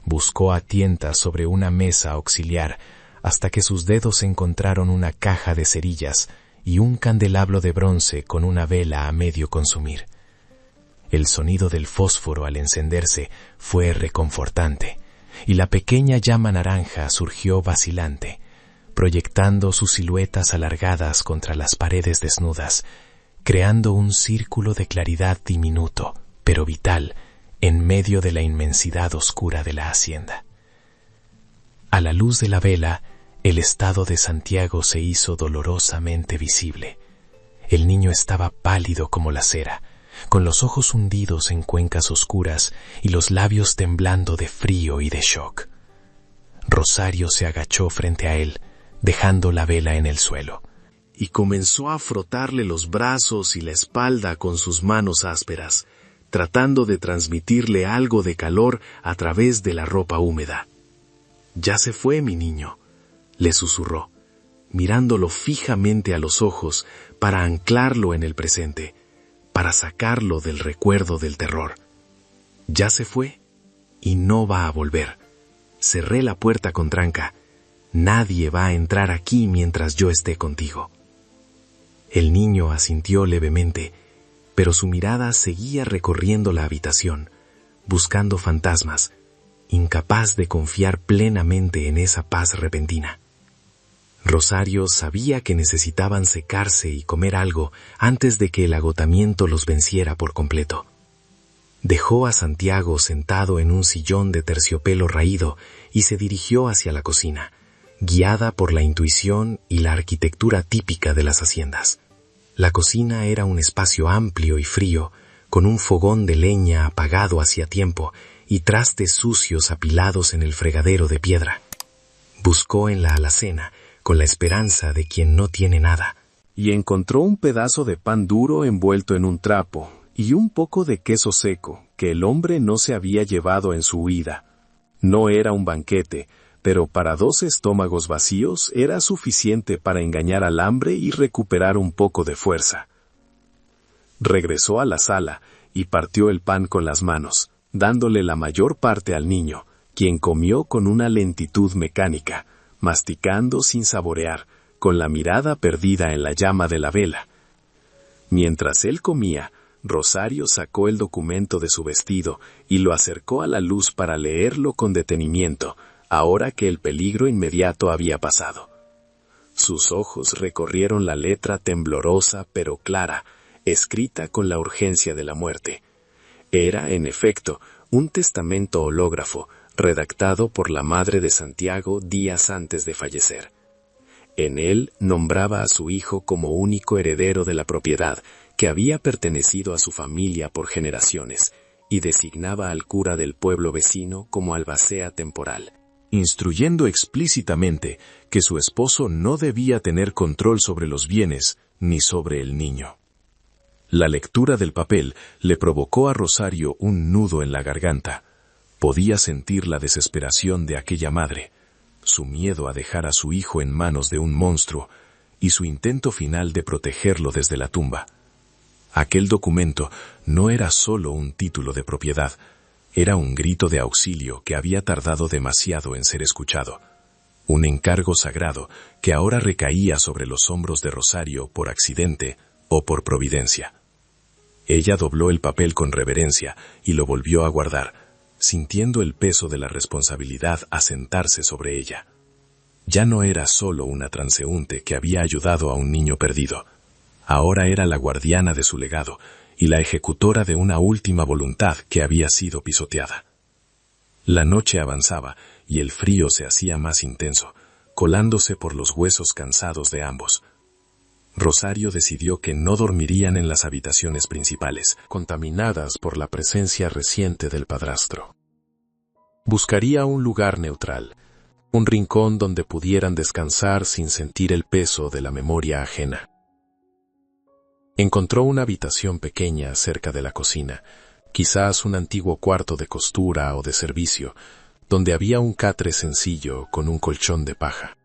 Speaker 5: Buscó a tientas sobre una mesa auxiliar hasta que sus dedos encontraron una caja de cerillas y un candelabro de bronce con una vela a medio consumir. El sonido del fósforo al encenderse fue reconfortante, y la pequeña llama naranja surgió vacilante, proyectando sus siluetas alargadas contra las paredes desnudas, creando un círculo de claridad diminuto, pero vital, en medio de la inmensidad oscura de la hacienda. A la luz de la vela, el estado de Santiago se hizo dolorosamente visible. El niño estaba pálido como la cera, con los ojos hundidos en cuencas oscuras y los labios temblando de frío y de shock. Rosario se agachó frente a él, dejando la vela en el suelo,
Speaker 1: y comenzó a frotarle los brazos y la espalda con sus manos ásperas, tratando de transmitirle algo de calor a través de la ropa húmeda. «Ya se fue, mi niño», le susurró, mirándolo fijamente a los ojos para anclarlo en el presente, para sacarlo del recuerdo del terror. «Ya se fue y no va a volver. Cerré la puerta con tranca. Nadie va a entrar aquí mientras yo esté contigo». El niño asintió levemente, pero su mirada seguía recorriendo la habitación, buscando fantasmas, incapaz de confiar plenamente en esa paz repentina. Rosario sabía que necesitaban secarse y comer algo antes de que el agotamiento los venciera por completo. Dejó a Santiago sentado en un sillón de terciopelo raído y se dirigió hacia la cocina, guiada por la intuición y la arquitectura típica de las haciendas. La cocina era un espacio amplio y frío, con un fogón de leña apagado hacía tiempo y trastes sucios apilados en el fregadero de piedra. Buscó en la alacena, con la esperanza de quien no tiene nada,
Speaker 3: y encontró un pedazo de pan duro envuelto en un trapo y un poco de queso seco que el hombre no se había llevado en su huida. No era un banquete,
Speaker 1: pero para 2 estómagos vacíos era suficiente para engañar al hambre y recuperar un poco de fuerza. Regresó a la sala y partió el pan con las manos, dándole la mayor parte al niño, quien comió con una lentitud mecánica, masticando sin saborear, con la mirada perdida en la llama de la vela. Mientras él comía, Rosario sacó el documento de su vestido y lo acercó a la luz para leerlo con detenimiento, ahora que el peligro inmediato había pasado. Sus ojos recorrieron la letra temblorosa pero clara, escrita con la urgencia de la muerte. Era, en efecto, un testamento hológrafo, redactado por la madre de Santiago días antes de fallecer. En él nombraba a su hijo como único heredero de la propiedad que había pertenecido a su familia por generaciones, y designaba al cura del pueblo vecino como albacea temporal,
Speaker 2: instruyendo explícitamente que su esposo no debía tener control sobre los bienes ni sobre el niño. La lectura del papel le provocó a Rosario un nudo en la garganta. Podía sentir la desesperación de aquella madre, su miedo a dejar a su hijo en manos de un monstruo y su intento final de protegerlo desde la tumba. Aquel documento no era solo un título de propiedad, era un grito de auxilio que había tardado demasiado en ser escuchado, un encargo sagrado que ahora recaía sobre los hombros de Rosario por accidente o por providencia. Ella dobló el papel con reverencia y lo volvió a guardar, sintiendo el peso de la responsabilidad asentarse sobre ella. Ya no era solo una transeúnte que había ayudado a un niño perdido. Ahora era la guardiana de su legado y la ejecutora de una última voluntad que había sido pisoteada. La noche avanzaba y el frío se hacía más intenso, colándose por los huesos cansados de ambos. Rosario decidió que no dormirían en las habitaciones principales, contaminadas por la presencia reciente del padrastro. Buscaría un lugar neutral, un rincón donde pudieran descansar sin sentir el peso de la memoria ajena. Encontró una habitación pequeña cerca de la cocina, quizás un antiguo cuarto de costura o de servicio, donde había un catre sencillo con un colchón de paja.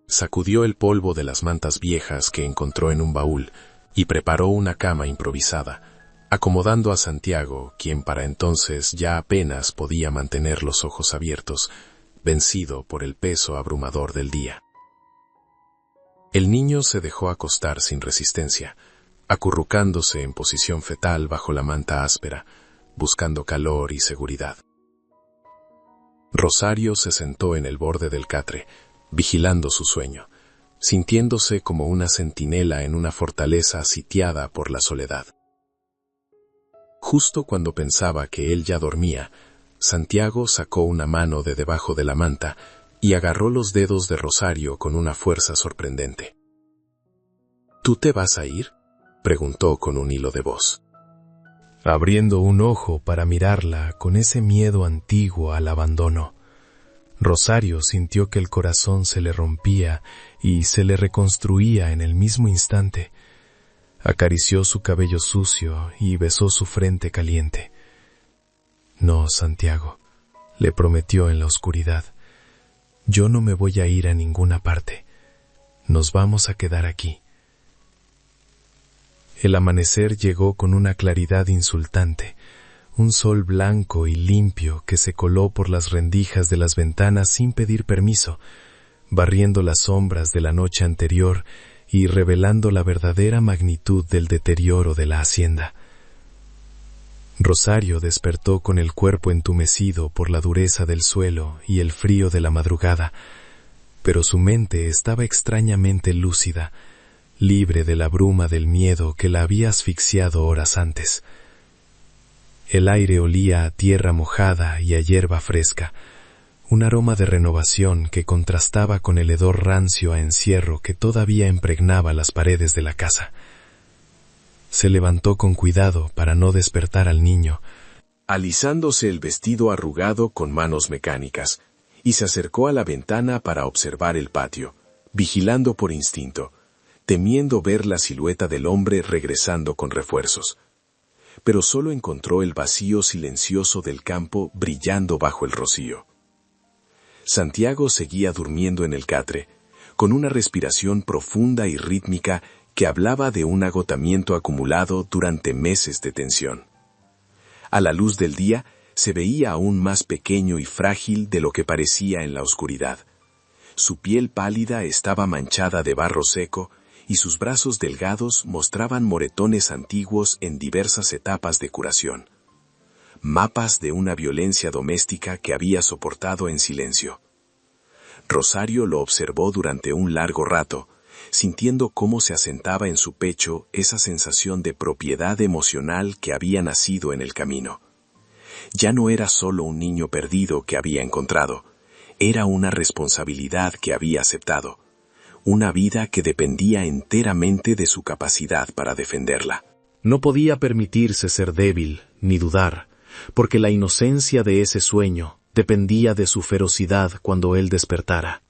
Speaker 2: Sacudió el polvo de las mantas viejas que encontró en un baúl y preparó una cama improvisada, acomodando a Santiago, quien para entonces ya apenas podía mantener los ojos abiertos, vencido por el peso abrumador del día. El niño se dejó acostar sin resistencia, acurrucándose en posición fetal bajo la manta áspera, buscando calor y seguridad. Rosario se sentó en el borde del catre, vigilando su sueño, sintiéndose como una centinela en una fortaleza sitiada por la soledad. Justo cuando pensaba que él ya dormía, Santiago sacó una mano de debajo de la manta y agarró los dedos de Rosario con una fuerza sorprendente. ¿Tú te vas a ir?, preguntó con un hilo de voz.
Speaker 5: Abriendo un ojo para mirarla con ese miedo antiguo al abandono, Rosario sintió que el corazón se le rompía y se le reconstruía en el mismo instante. Acarició su cabello sucio y besó su frente caliente. No, Santiago, le prometió en la oscuridad. Yo no me voy a ir a ninguna parte. Nos vamos a quedar aquí. El amanecer llegó con una claridad insultante, un sol blanco y limpio que se coló por las rendijas de las ventanas sin pedir permiso, barriendo las sombras de la noche anterior y revelando la verdadera magnitud del deterioro de la hacienda. Rosario despertó con el cuerpo entumecido por la dureza del suelo y el frío de la madrugada, pero su mente estaba extrañamente lúcida, libre de la bruma del miedo que la había asfixiado horas antes. El aire olía a tierra mojada y a hierba fresca, un aroma de renovación que contrastaba con el hedor rancio a encierro que todavía impregnaba las paredes de la casa. Se levantó con cuidado para no despertar al niño,
Speaker 1: alisándose el vestido arrugado con manos mecánicas, y se acercó a la ventana para observar el patio, vigilando por instinto, temiendo ver la silueta del hombre regresando con refuerzos. Pero solo encontró el vacío silencioso del campo brillando bajo el rocío.
Speaker 2: Santiago seguía durmiendo en el catre, con una respiración profunda y rítmica que hablaba de un agotamiento acumulado durante meses de tensión. A la luz del día, se veía aún más pequeño y frágil de lo que parecía en la oscuridad. Su piel pálida estaba manchada de barro seco y sus brazos delgados mostraban moretones antiguos en diversas etapas de curación. Mapas de una violencia doméstica que había soportado en silencio. Rosario lo observó durante un largo rato, sintiendo cómo se asentaba en su pecho esa sensación de propiedad emocional que había nacido en el camino. Ya no era solo un niño perdido que había encontrado, era una responsabilidad que había aceptado, una vida que dependía enteramente de su capacidad para defenderla.
Speaker 3: No podía permitirse ser débil ni dudar, porque la inocencia de ese sueño dependía de su ferocidad cuando él despertara.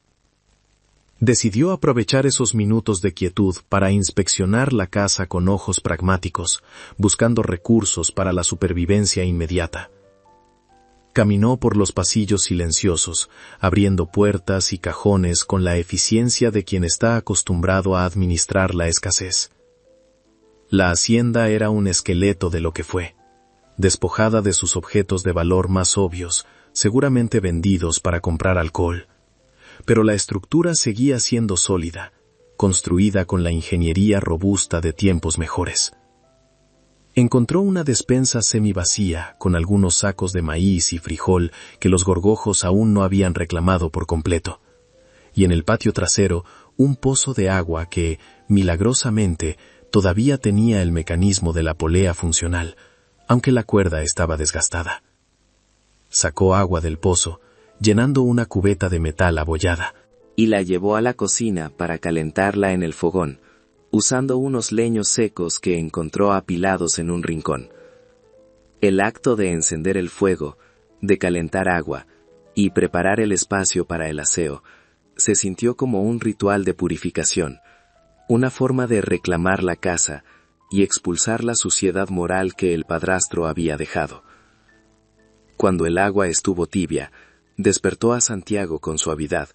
Speaker 3: Decidió aprovechar esos minutos de quietud para inspeccionar la casa con ojos pragmáticos, buscando recursos para la supervivencia inmediata. Caminó por los pasillos silenciosos, abriendo puertas y cajones con la eficiencia de quien está acostumbrado a administrar la escasez. La hacienda era un esqueleto de lo que fue, despojada de sus objetos de valor más obvios, seguramente vendidos para comprar alcohol. Pero la estructura seguía siendo sólida, construida con la ingeniería robusta de tiempos mejores. Encontró una despensa semivacía con algunos sacos de maíz y frijol que los gorgojos aún no habían reclamado por completo, y en el patio trasero un pozo de agua que, milagrosamente, todavía tenía el mecanismo de la polea funcional, aunque la cuerda estaba desgastada. Sacó agua del pozo, llenando una cubeta de metal abollada,
Speaker 4: y la llevó a la cocina para calentarla en el fogón, usando unos leños secos que encontró apilados en un rincón. El acto de encender el fuego, de calentar agua y preparar el espacio para el aseo, se sintió como un ritual de purificación, una forma de reclamar la casa y expulsar la suciedad moral que el padrastro había dejado. Cuando el agua estuvo tibia, despertó a Santiago con suavidad,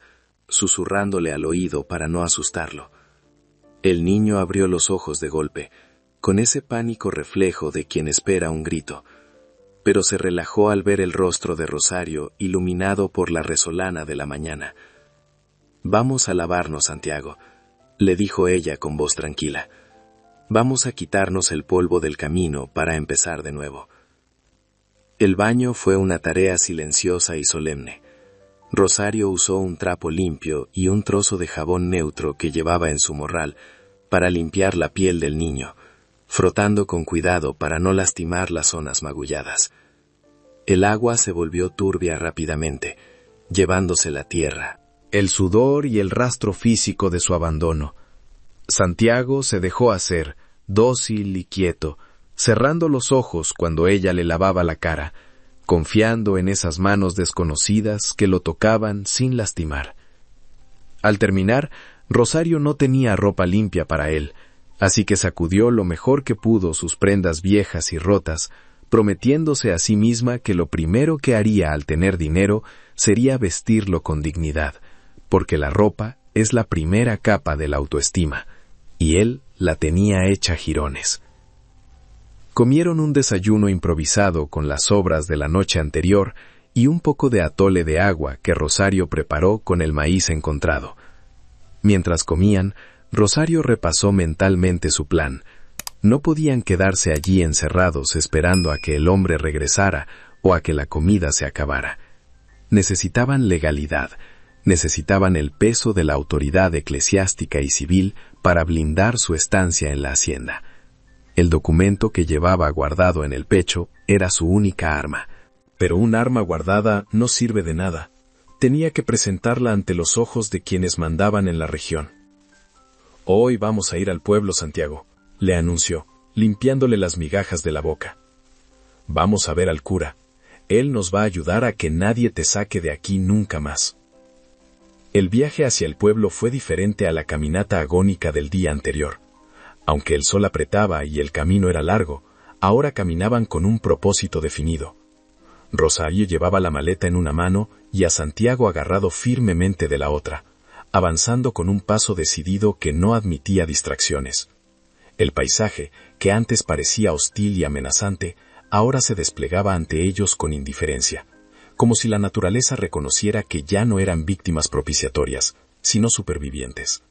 Speaker 4: susurrándole al oído para no asustarlo. El niño abrió los ojos de golpe, con ese pánico reflejo de quien espera un grito, pero se relajó al ver el rostro de Rosario iluminado por la resolana de la mañana. «Vamos a lavarnos, Santiago», le dijo ella con voz tranquila. «Vamos a quitarnos el polvo del camino para empezar de nuevo». El baño fue una tarea silenciosa y solemne. Rosario usó un trapo limpio y un trozo de jabón neutro que llevaba en su morral para limpiar la piel del niño, frotando con cuidado para no lastimar las zonas magulladas. El agua se volvió turbia rápidamente, llevándose la tierra,
Speaker 3: el sudor y el rastro físico de su abandono. Santiago se dejó hacer, dócil y quieto, cerrando los ojos cuando ella le lavaba la cara, confiando en esas manos desconocidas que lo tocaban sin lastimar. Al terminar, Rosario no tenía ropa limpia para él, así que sacudió lo mejor que pudo sus prendas viejas y rotas, prometiéndose a sí misma que lo primero que haría al tener dinero sería vestirlo con dignidad, porque la ropa es la primera capa de la autoestima, y él la tenía hecha jirones. Comieron un desayuno improvisado con las sobras de la noche anterior y un poco de atole de agua que Rosario preparó con el maíz encontrado. Mientras comían, Rosario repasó mentalmente su plan. No podían quedarse allí encerrados esperando a que el hombre regresara o a que la comida se acabara. Necesitaban legalidad, necesitaban el peso de la autoridad eclesiástica y civil para blindar su estancia en la hacienda. El documento que llevaba guardado en el pecho era su única arma. Pero un arma guardada no sirve de nada. Tenía que presentarla ante los ojos de quienes mandaban en la región. «Hoy vamos a ir al pueblo, Santiago», le anunció, limpiándole las migajas de la boca. «Vamos a ver al cura. Él nos va a ayudar a que nadie te saque de aquí nunca más». El viaje hacia el pueblo fue diferente a la caminata agónica del día anterior. Aunque el sol apretaba y el camino era largo, ahora caminaban con un propósito definido. Rosario llevaba la maleta en una mano y a Santiago agarrado firmemente de la otra, avanzando con un paso decidido que no admitía distracciones. El paisaje, que antes parecía hostil y amenazante, ahora se desplegaba ante ellos con indiferencia, como si la naturaleza reconociera que ya no eran víctimas propiciatorias, sino supervivientes.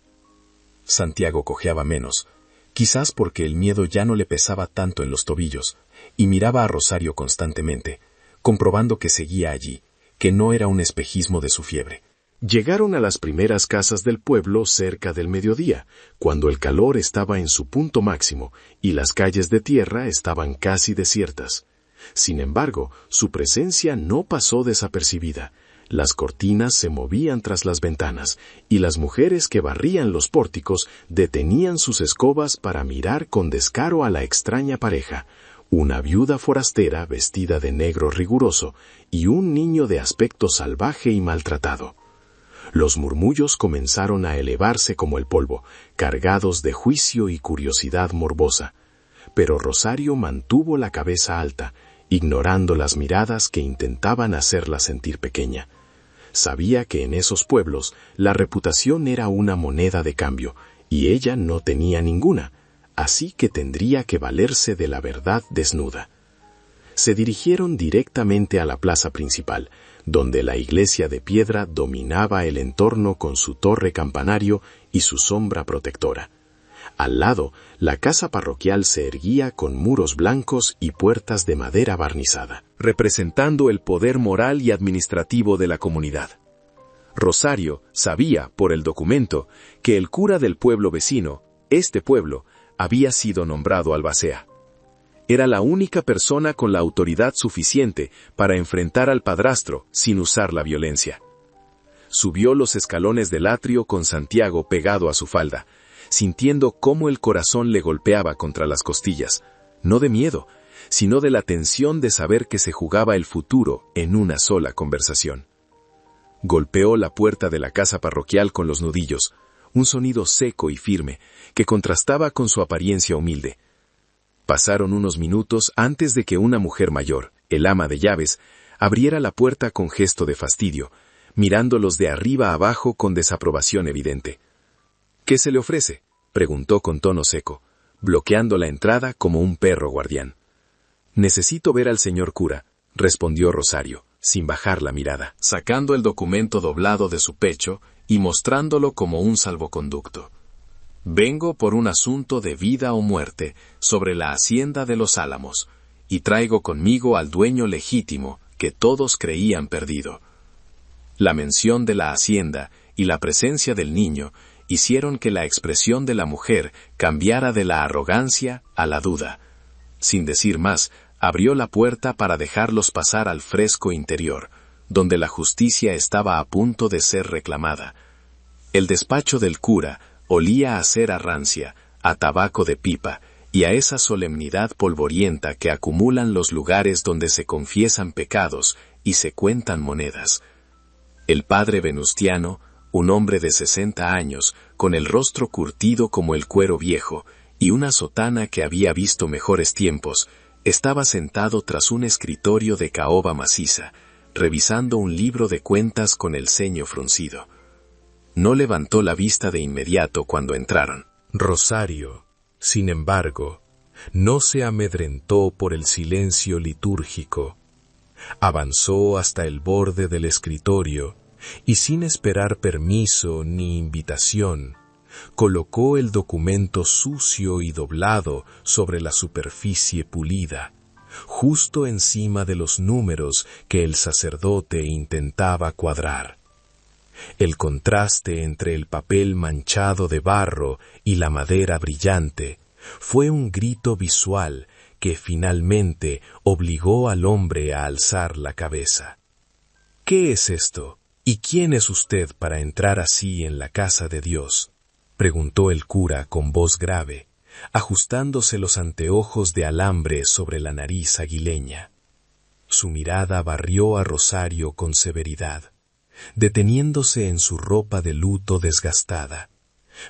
Speaker 3: Santiago cojeaba menos, quizás porque el miedo ya no le pesaba tanto en los tobillos, y miraba a Rosario constantemente, comprobando que seguía allí, que no era un espejismo de su fiebre.
Speaker 2: Llegaron a las primeras casas del pueblo cerca del mediodía, cuando el calor estaba en su punto máximo y las calles de tierra estaban casi desiertas. Sin embargo, su presencia no pasó desapercibida. Las cortinas se movían tras las ventanas, y las mujeres que barrían los pórticos detenían sus escobas para mirar con descaro a la extraña pareja, una viuda forastera vestida de negro riguroso y un niño de aspecto salvaje y maltratado. Los murmullos comenzaron a elevarse como el polvo, cargados de juicio y curiosidad morbosa. Pero Rosario mantuvo la cabeza alta, ignorando las miradas que intentaban hacerla sentir pequeña. Sabía que en esos pueblos la reputación era una moneda de cambio, y ella no tenía ninguna, así que tendría que valerse de la verdad desnuda. Se dirigieron directamente a la plaza principal, donde la iglesia de piedra dominaba el entorno con su torre campanario y su sombra protectora. Al lado, la casa parroquial se erguía con muros blancos y puertas de madera barnizada,
Speaker 1: representando el poder moral y administrativo de la comunidad. Rosario sabía, por el documento, que el cura del pueblo vecino, este pueblo, había sido nombrado albacea. Era la única persona con la autoridad suficiente para enfrentar al padrastro sin usar la violencia. Subió los escalones del atrio con Santiago pegado a su falda, sintiendo cómo el corazón le golpeaba contra las costillas, no de miedo, sino de la tensión de saber que se jugaba el futuro en una sola conversación. Golpeó la puerta de la casa parroquial con los nudillos, un sonido seco y firme que contrastaba con su apariencia humilde. Pasaron unos minutos antes de que una mujer mayor, el ama de llaves, abriera la puerta con gesto de fastidio, mirándolos de arriba abajo con desaprobación evidente. «¿Qué se le ofrece?», preguntó con tono seco, bloqueando la entrada como un perro guardián. «Necesito ver al señor cura», respondió Rosario, sin bajar la mirada, sacando el documento doblado de su pecho y mostrándolo como un salvoconducto. «Vengo por un asunto de vida o muerte sobre la hacienda de los Álamos, y traigo conmigo al dueño legítimo que todos creían perdido». La mención de la hacienda y la presencia del niño hicieron que la expresión de la mujer cambiara de la arrogancia a la duda. Sin decir más, abrió la puerta para dejarlos pasar al fresco interior, donde la justicia estaba a punto de ser reclamada. El despacho del cura olía a cera rancia, a tabaco de pipa y a esa solemnidad polvorienta que acumulan los lugares donde se confiesan pecados y se cuentan monedas. El padre Venustiano, un hombre de 60 años, con el rostro curtido como el cuero viejo y una sotana que había visto mejores tiempos, estaba sentado tras un escritorio de caoba maciza, revisando un libro de cuentas con el ceño fruncido. No levantó la vista de inmediato cuando entraron.
Speaker 3: Rosario, sin embargo, no se amedrentó por el silencio litúrgico. Avanzó hasta el borde del escritorio y, sin esperar permiso ni invitación, colocó el documento sucio y doblado sobre la superficie pulida, justo encima de los números que el sacerdote intentaba cuadrar. El contraste entre el papel manchado de barro y la madera brillante fue un grito visual que finalmente obligó al hombre a alzar la cabeza. «¿Qué es esto? ¿Y quién es usted para entrar así en la casa de Dios?», preguntó el cura con voz grave, ajustándose los anteojos de alambre sobre la nariz aguileña. Su mirada barrió a Rosario con severidad, deteniéndose en su ropa de luto desgastada,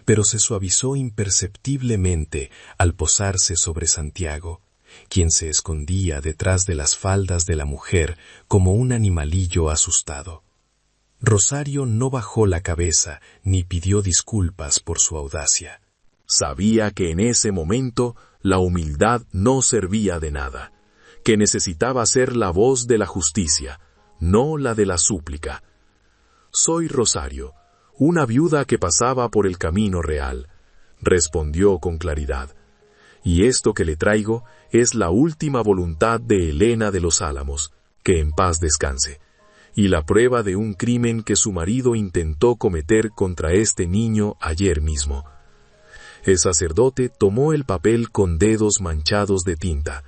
Speaker 3: pero se suavizó imperceptiblemente al posarse sobre Santiago, quien se escondía detrás de las faldas de la mujer como un animalillo asustado. Rosario no bajó la cabeza ni pidió disculpas por su audacia.
Speaker 2: Sabía que en ese momento la humildad no servía de nada, que necesitaba ser la voz de la justicia, no la de la súplica. «Soy Rosario, una viuda que pasaba por el camino real», respondió con claridad. «Y esto que le traigo es la última voluntad de Elena de los Álamos, que en paz descanse, y la prueba de un crimen que su marido intentó cometer contra este niño ayer mismo». El sacerdote tomó el papel con dedos manchados de tinta,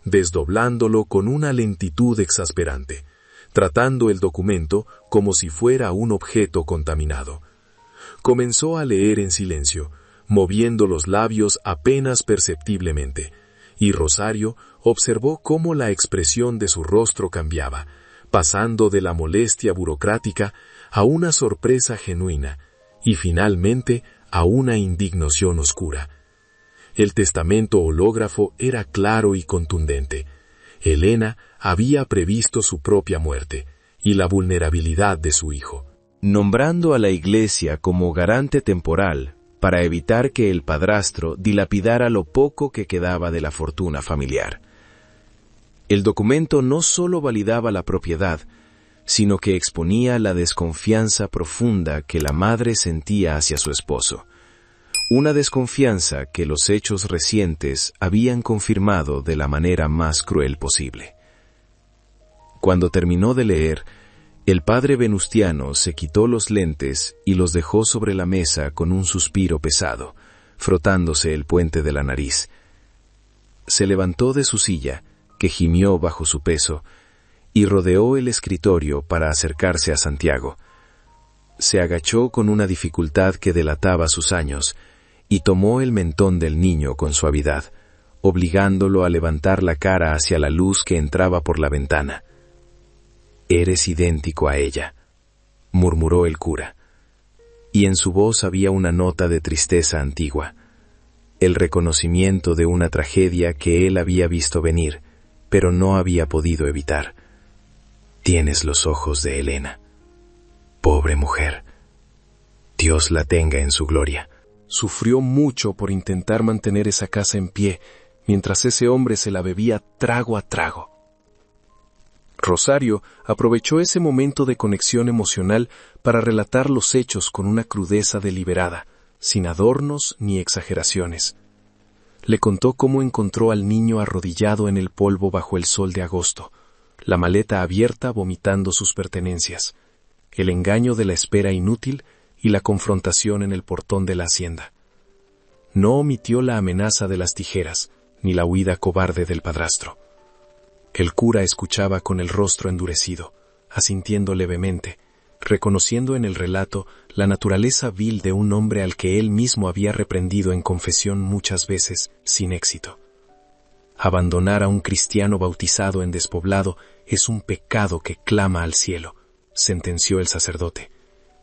Speaker 2: desdoblándolo con una lentitud exasperante, tratando el documento como si fuera un objeto contaminado. Comenzó a leer en silencio, moviendo los labios apenas perceptiblemente, y Rosario observó cómo la expresión de su rostro cambiaba, pasando de la molestia burocrática a una sorpresa genuina, y finalmente a una indignación oscura. El testamento hológrafo era claro y contundente. Elena había previsto su propia muerte y la vulnerabilidad de su hijo,
Speaker 5: nombrando a la Iglesia como garante temporal para evitar que el padrastro dilapidara lo poco que quedaba de la fortuna familiar. El documento no solo validaba la propiedad, sino que exponía la desconfianza profunda que la madre sentía hacia su esposo. Una desconfianza que los hechos recientes habían confirmado de la manera más cruel posible. Cuando terminó de leer, el padre venustiano se quitó los lentes y los dejó sobre la mesa con un suspiro pesado, frotándose el puente de la nariz. Se levantó de su silla, que gimió bajo su peso, y rodeó el escritorio para acercarse a Santiago. Se agachó con una dificultad que delataba sus años, y tomó el mentón del niño con suavidad, obligándolo a levantar la cara hacia la luz que entraba por la ventana. «Eres idéntico a ella», murmuró el cura, y en su voz había una nota de tristeza antigua, el reconocimiento de una tragedia que él había visto venir, pero no había podido evitar. «Tienes los ojos de Elena. Pobre mujer. Dios la tenga en su gloria».
Speaker 3: Sufrió mucho por intentar mantener esa casa en pie, mientras ese hombre se la bebía trago a trago. Rosario aprovechó ese momento de conexión emocional para relatar los hechos con una crudeza deliberada, sin adornos ni exageraciones. Le contó cómo encontró al niño arrodillado en el polvo bajo el sol de agosto, la maleta abierta vomitando sus pertenencias, el engaño de la espera inútil y la confrontación en el portón de la hacienda. No omitió la amenaza de las tijeras, ni la huida cobarde del padrastro. El cura escuchaba con el rostro endurecido, asintiendo levemente, reconociendo en el relato la naturaleza vil de un hombre al que él mismo había reprendido en confesión muchas veces, sin éxito. Abandonar a un cristiano bautizado en despoblado es un pecado que clama al cielo, sentenció el sacerdote,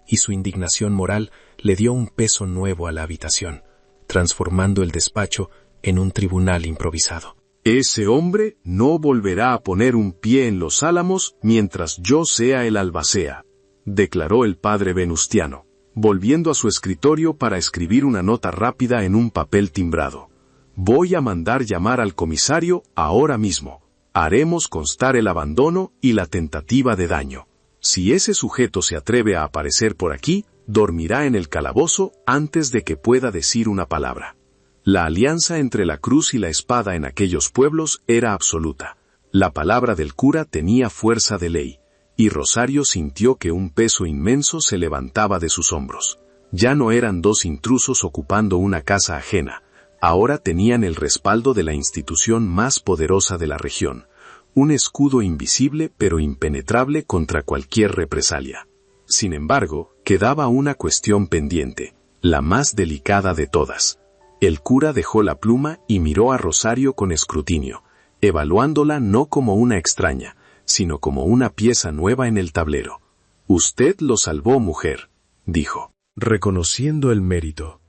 Speaker 3: y su indignación moral le dio un peso nuevo a la habitación, transformando el despacho en un tribunal improvisado.
Speaker 1: Ese hombre no volverá a poner un pie en los Álamos mientras yo sea el albacea, declaró el padre venustiano, volviendo a su escritorio para escribir una nota rápida en un papel timbrado. Voy a mandar llamar al comisario ahora mismo. Haremos constar el abandono y la tentativa de daño. Si ese sujeto se atreve a aparecer por aquí, dormirá en el calabozo antes de que pueda decir una palabra. La alianza entre la cruz y la espada en aquellos pueblos era absoluta. La palabra del cura tenía fuerza de ley, y Rosario sintió que un peso inmenso se levantaba de sus hombros. Ya no eran dos intrusos ocupando una casa ajena, ahora tenían el respaldo de la institución más poderosa de la región, un escudo invisible pero impenetrable contra cualquier represalia. Sin embargo, quedaba una cuestión pendiente, la más delicada de todas. El cura dejó la pluma y miró a Rosario con escrutinio, evaluándola no como una extraña, sino como una pieza nueva en el tablero. «Usted lo salvó, mujer», dijo,
Speaker 2: reconociendo el mérito.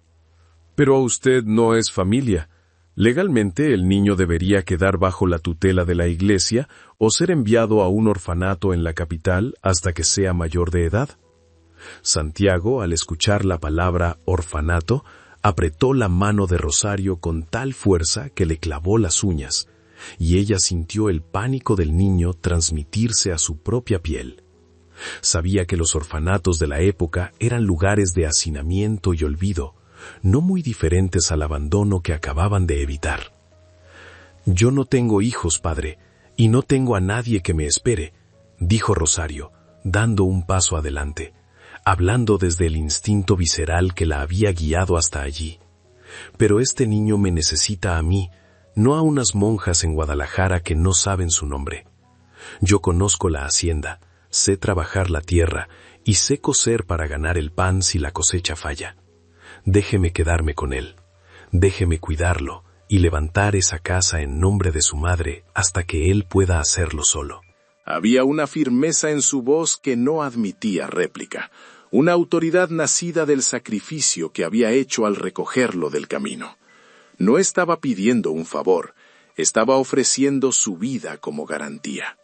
Speaker 2: «Pero usted no es familia. Legalmente el niño debería quedar bajo la tutela de la Iglesia o ser enviado a un orfanato en la capital hasta que sea mayor de edad». Santiago, al escuchar la palabra orfanato, apretó la mano de Rosario con tal fuerza que le clavó las uñas, y ella sintió el pánico del niño transmitirse a su propia piel. Sabía que los orfanatos de la época eran lugares de hacinamiento y olvido, no muy diferentes al abandono que acababan de evitar. «Yo no tengo hijos, padre, y no tengo a nadie que me espere», dijo Rosario, dando un paso adelante, hablando desde el instinto visceral que la había guiado hasta allí. «Pero este niño me necesita a mí, no a unas monjas en Guadalajara que no saben su nombre. Yo conozco la hacienda, sé trabajar la tierra y sé coser para ganar el pan si la cosecha falla. Déjeme quedarme con él, déjeme cuidarlo y levantar esa casa en nombre de su madre hasta que él pueda hacerlo solo».
Speaker 1: Había una firmeza en su voz que no admitía réplica, una autoridad nacida del sacrificio que había hecho al recogerlo del camino. No estaba pidiendo un favor, estaba ofreciendo su vida como garantía.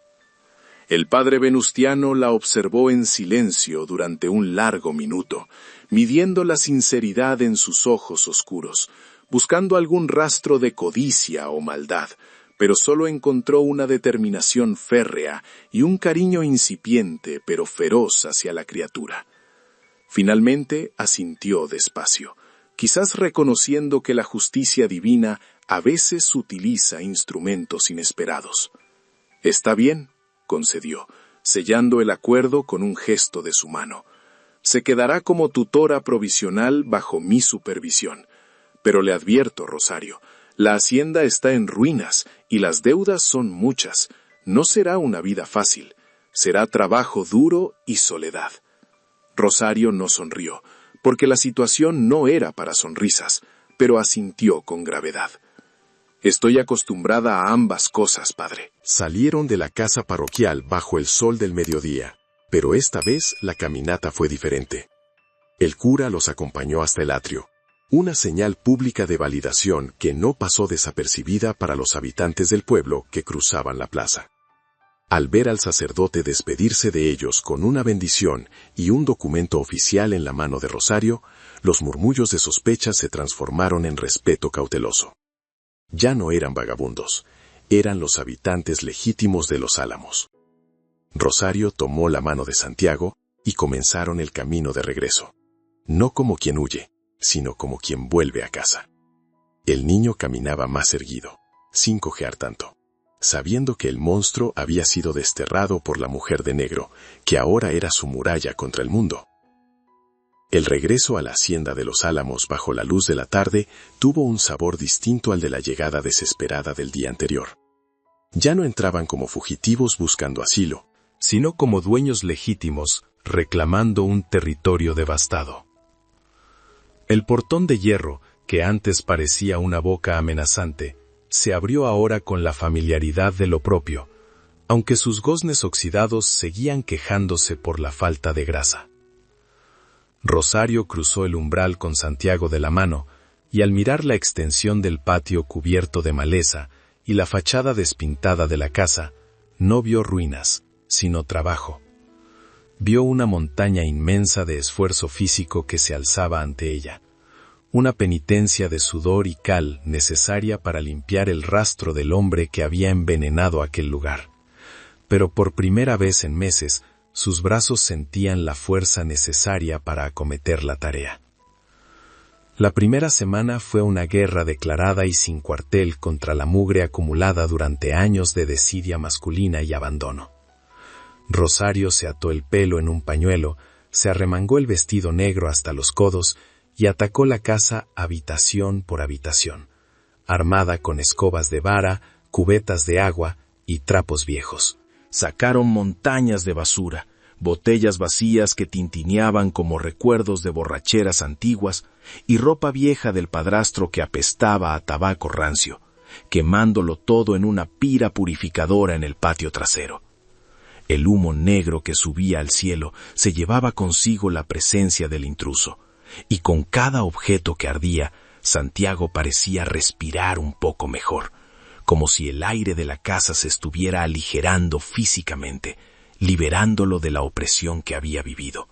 Speaker 1: El padre Venustiano la observó en silencio durante un largo minuto, midiendo la sinceridad en sus ojos oscuros, buscando algún rastro de codicia o maldad, pero solo encontró una determinación férrea y un cariño incipiente pero feroz hacia la criatura. Finalmente asintió despacio, quizás reconociendo que la justicia divina a veces utiliza instrumentos inesperados. «Está bien», concedió, sellando el acuerdo con un gesto de su mano. «Se quedará como tutora provisional bajo mi supervisión. Pero le advierto, Rosario, la hacienda está en ruinas y las deudas son muchas. No será una vida fácil. Será trabajo duro y soledad». Rosario no sonrió, porque la situación no era para sonrisas, pero asintió con gravedad. «Estoy acostumbrada a ambas cosas, padre».
Speaker 2: Salieron de la casa parroquial bajo el sol del mediodía, pero esta vez la caminata fue diferente. El cura los acompañó hasta el atrio, una señal pública de validación que no pasó desapercibida para los habitantes del pueblo que cruzaban la plaza. Al ver al sacerdote despedirse de ellos con una bendición y un documento oficial en la mano de Rosario, los murmullos de sospecha se transformaron en respeto cauteloso. Ya no eran vagabundos, eran los habitantes legítimos de Los Álamos. Rosario tomó la mano de Santiago y comenzaron el camino de regreso, no como quien huye, sino como quien vuelve a casa. El niño caminaba más erguido, sin cojear tanto, sabiendo que el monstruo había sido desterrado por la mujer de negro, que ahora era su muralla contra el mundo. El regreso a la hacienda de Los Álamos bajo la luz de la tarde tuvo un sabor distinto al de la llegada desesperada del día anterior. Ya no entraban como fugitivos buscando asilo, sino como dueños legítimos reclamando un territorio devastado. El portón de hierro, que antes parecía una boca amenazante, se abrió ahora con la familiaridad de lo propio, aunque sus goznes oxidados seguían quejándose por la falta de grasa. Rosario cruzó el umbral con Santiago de la mano, y al mirar la extensión del patio cubierto de maleza y la fachada despintada de la casa, no vio ruinas, sino trabajo. Vio una montaña inmensa de esfuerzo físico que se alzaba ante ella, una penitencia de sudor y cal necesaria para limpiar el rastro del hombre que había envenenado aquel lugar. Pero por primera vez en meses, sus brazos sentían la fuerza necesaria para acometer la tarea. La primera semana fue una guerra declarada y sin cuartel contra la mugre acumulada durante años de desidia masculina y abandono. Rosario se ató el pelo en un pañuelo, se arremangó el vestido negro hasta los codos y atacó la casa habitación por habitación, armada con escobas de vara, cubetas de agua y trapos viejos.
Speaker 3: Sacaron montañas de basura, botellas vacías que tintineaban como recuerdos de borracheras antiguas y ropa vieja del padrastro que apestaba a tabaco rancio, quemándolo todo en una pira purificadora en el patio trasero. El humo negro que subía al cielo se llevaba consigo la presencia del intruso, y con cada objeto que ardía, Santiago parecía respirar un poco mejor, como si el aire de la casa se estuviera aligerando físicamente, liberándolo de la opresión que había vivido.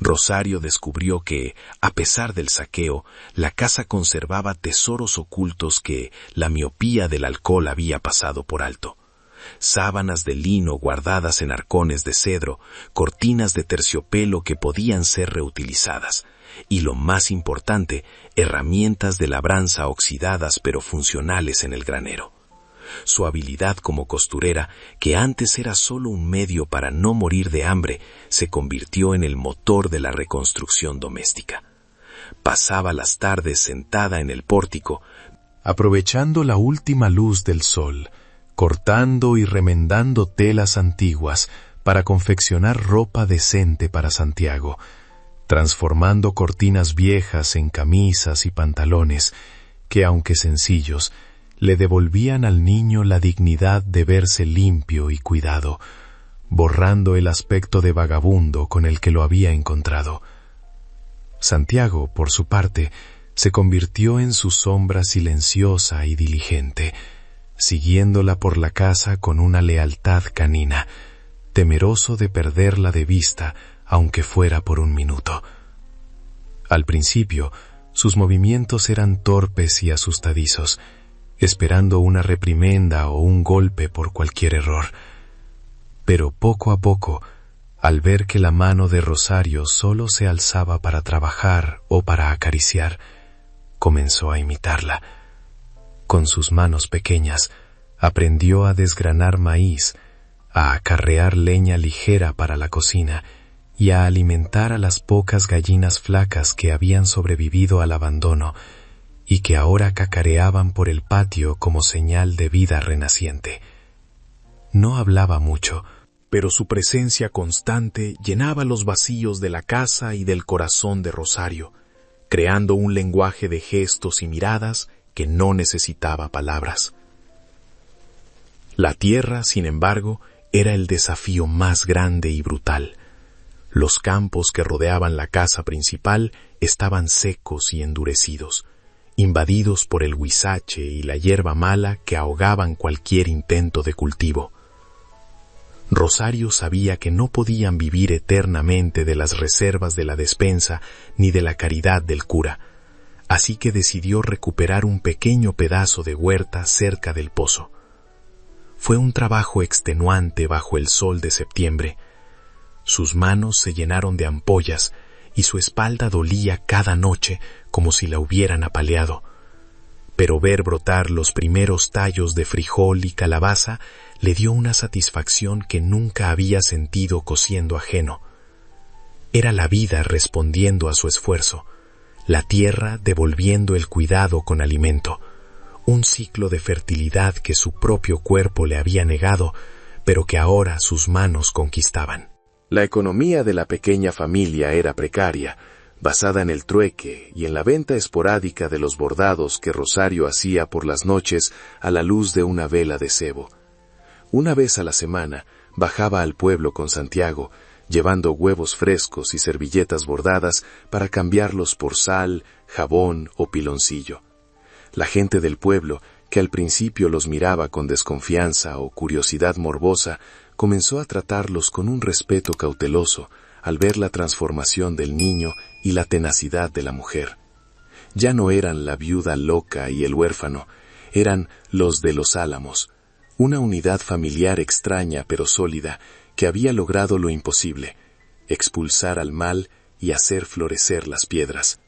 Speaker 3: Rosario descubrió que, a pesar del saqueo, la casa conservaba tesoros ocultos que la miopía del alcohol había pasado por alto. Sábanas de lino guardadas en arcones de cedro, cortinas de terciopelo que podían ser reutilizadas, y lo más importante, herramientas de labranza oxidadas pero funcionales en el granero. Su habilidad como costurera, que antes era solo un medio para no morir de hambre, se convirtió en el motor de la reconstrucción doméstica. Pasaba las tardes sentada en el pórtico,
Speaker 2: aprovechando la última luz del sol, cortando y remendando telas antiguas para confeccionar ropa decente para Santiago, transformando cortinas viejas en camisas y pantalones que, aunque sencillos, le devolvían al niño la dignidad de verse limpio y cuidado, borrando el aspecto de vagabundo con el que lo había encontrado. Santiago, por su parte, se convirtió en su sombra silenciosa y diligente, siguiéndola por la casa con una lealtad canina, temeroso de perderla de vista, aunque fuera por un minuto. Al principio, sus movimientos eran torpes y asustadizos, esperando una reprimenda o un golpe por cualquier error. Pero poco a poco, al ver que la mano de Rosario solo se alzaba para trabajar o para acariciar, comenzó a imitarla. Con sus manos pequeñas, aprendió a desgranar maíz, a acarrear leña ligera para la cocina y a alimentar a las pocas gallinas flacas que habían sobrevivido al abandono y que ahora cacareaban por el patio como señal de vida renaciente. No hablaba mucho,
Speaker 3: pero su presencia constante llenaba los vacíos de la casa y del corazón de Rosario, creando un lenguaje de gestos y miradas que no necesitaba palabras. La tierra, sin embargo, era el desafío más grande y brutal. Los campos que rodeaban la casa principal estaban secos y endurecidos, invadidos por el huizache y la hierba mala que ahogaban cualquier intento de cultivo. Rosario sabía que no podían vivir eternamente de las reservas de la despensa ni de la caridad del cura, así que decidió recuperar un pequeño pedazo de huerta cerca del pozo. Fue un trabajo extenuante bajo el sol de septiembre. Sus manos se llenaron de ampollas y su espalda dolía cada noche como si la hubieran apaleado. Pero ver brotar los primeros tallos de frijol y calabaza le dio una satisfacción que nunca había sentido cosiendo ajeno. Era la vida respondiendo a su esfuerzo, la tierra devolviendo el cuidado con alimento, un ciclo de fertilidad que su propio cuerpo le había negado, pero que ahora sus manos conquistaban.
Speaker 1: La economía de la pequeña familia era precaria, basada en el trueque y en la venta esporádica de los bordados que Rosario hacía por las noches a la luz de una vela de cebo. Una vez a la semana bajaba al pueblo con Santiago, llevando huevos frescos y servilletas bordadas para cambiarlos por sal, jabón o piloncillo. La gente del pueblo, que al principio los miraba con desconfianza o curiosidad morbosa, comenzó a tratarlos con un respeto cauteloso al ver la transformación del niño y la tenacidad de la mujer. Ya no eran la viuda loca y el huérfano, eran los de los Álamos, una unidad familiar extraña pero sólida que había logrado lo imposible, expulsar al mal y hacer florecer las piedras.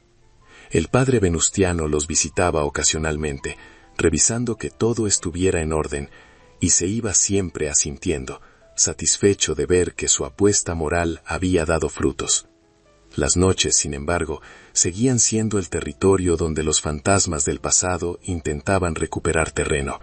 Speaker 1: El padre Venustiano los visitaba ocasionalmente, revisando que todo estuviera en orden, y se iba siempre asintiendo, satisfecho de ver que su apuesta moral había dado frutos. Las noches, sin embargo, seguían siendo el territorio donde los fantasmas del pasado intentaban recuperar terreno.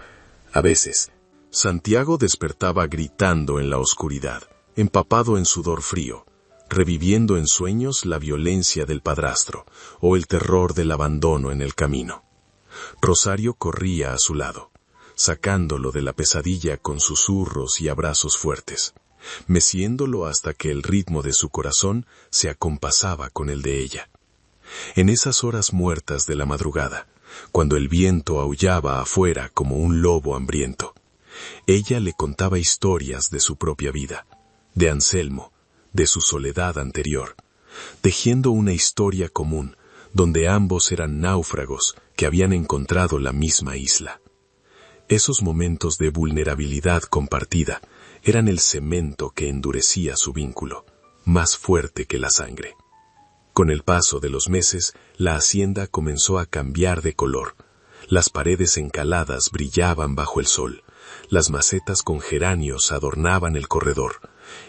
Speaker 1: A veces,
Speaker 2: Santiago despertaba gritando en la oscuridad, empapado en sudor frío, reviviendo en sueños la violencia del padrastro o el terror del abandono en el camino. Rosario corría a su lado, sacándolo de la pesadilla con susurros y abrazos fuertes, meciéndolo hasta que el ritmo de su corazón se acompasaba con el de ella. En esas horas muertas de la madrugada, cuando el viento aullaba afuera como un lobo hambriento, ella le contaba historias de su propia vida, de Anselmo, de su soledad anterior, tejiendo una historia común, donde ambos eran náufragos que habían encontrado la misma isla. Esos momentos de vulnerabilidad compartida eran el cemento que endurecía su vínculo, más fuerte que la sangre. Con el paso de los meses, la hacienda comenzó a cambiar de color. Las paredes encaladas brillaban bajo el sol, las macetas con geranios adornaban el corredor,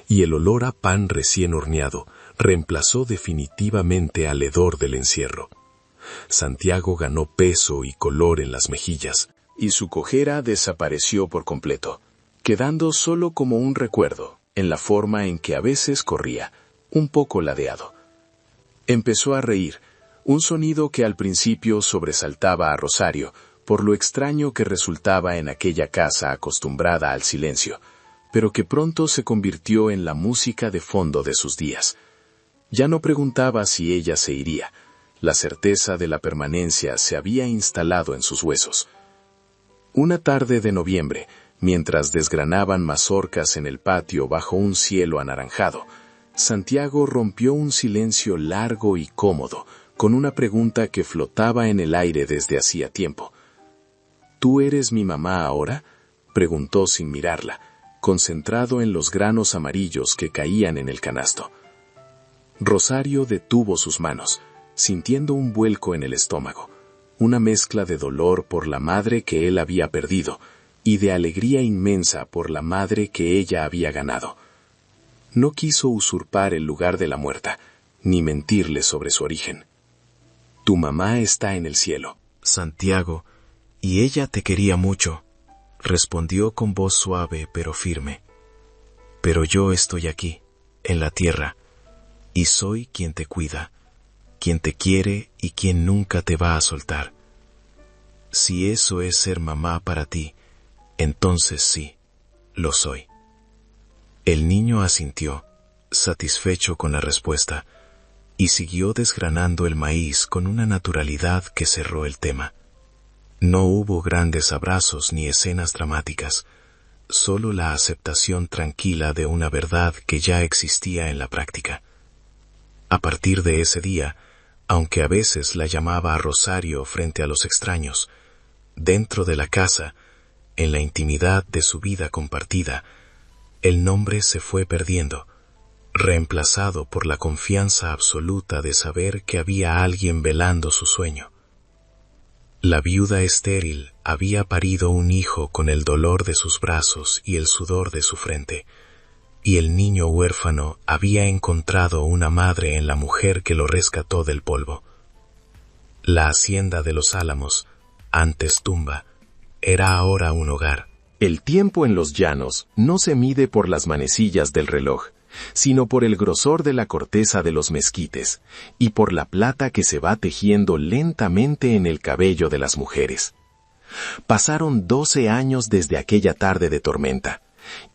Speaker 2: y el olor a pan recién horneado reemplazó definitivamente al hedor del encierro. Santiago ganó peso y color en las mejillas,
Speaker 1: y su cojera desapareció por completo, quedando solo como un recuerdo en la forma en que a veces corría, un poco ladeado. Empezó a reír, un sonido que al principio sobresaltaba a Rosario por lo extraño que resultaba en aquella casa acostumbrada al silencio, pero que pronto se convirtió en la música de fondo de sus días. Ya no preguntaba si ella se iría, la certeza de la permanencia se había instalado en sus huesos. Una tarde de noviembre, mientras desgranaban mazorcas en el patio bajo un cielo anaranjado, Santiago rompió un silencio largo y cómodo con una pregunta que flotaba en el aire desde hacía tiempo. ¿Tú eres mi mamá ahora?, preguntó sin mirarla, concentrado en los granos amarillos que caían en el canasto. Rosario detuvo sus manos, sintiendo un vuelco en el estómago, una mezcla de dolor por la madre que él había perdido y de alegría inmensa por la madre que ella había ganado. No quiso usurpar el lugar de la muerta, ni mentirle sobre su origen. Tu mamá está en el cielo,
Speaker 5: Santiago, y ella te quería mucho, respondió con voz suave pero firme. Pero yo estoy aquí, en la tierra, y soy quien te cuida, quien te quiere y quien nunca te va a soltar. Si eso es ser mamá para ti, entonces sí, lo soy. El niño asintió, satisfecho con la respuesta, y siguió desgranando el maíz con una naturalidad que cerró el tema. No hubo grandes abrazos ni escenas dramáticas, solo la aceptación tranquila de una verdad que ya existía en la práctica. A partir de ese día, aunque a veces la llamaba a Rosario frente a los extraños, dentro de la casa, en la intimidad de su vida compartida, el nombre se fue perdiendo, reemplazado por la confianza absoluta de saber que había alguien velando su sueño. La viuda estéril había parido un hijo con el dolor de sus brazos y el sudor de su frente, y el niño huérfano había encontrado una madre en la mujer que lo rescató del polvo. La hacienda de los Álamos, antes tumba, era ahora un hogar.
Speaker 1: El tiempo en los llanos no se mide por las manecillas del reloj, sino por el grosor de la corteza de los mezquites y por la plata que se va tejiendo lentamente en el cabello de las mujeres. Pasaron 12 años desde aquella tarde de tormenta,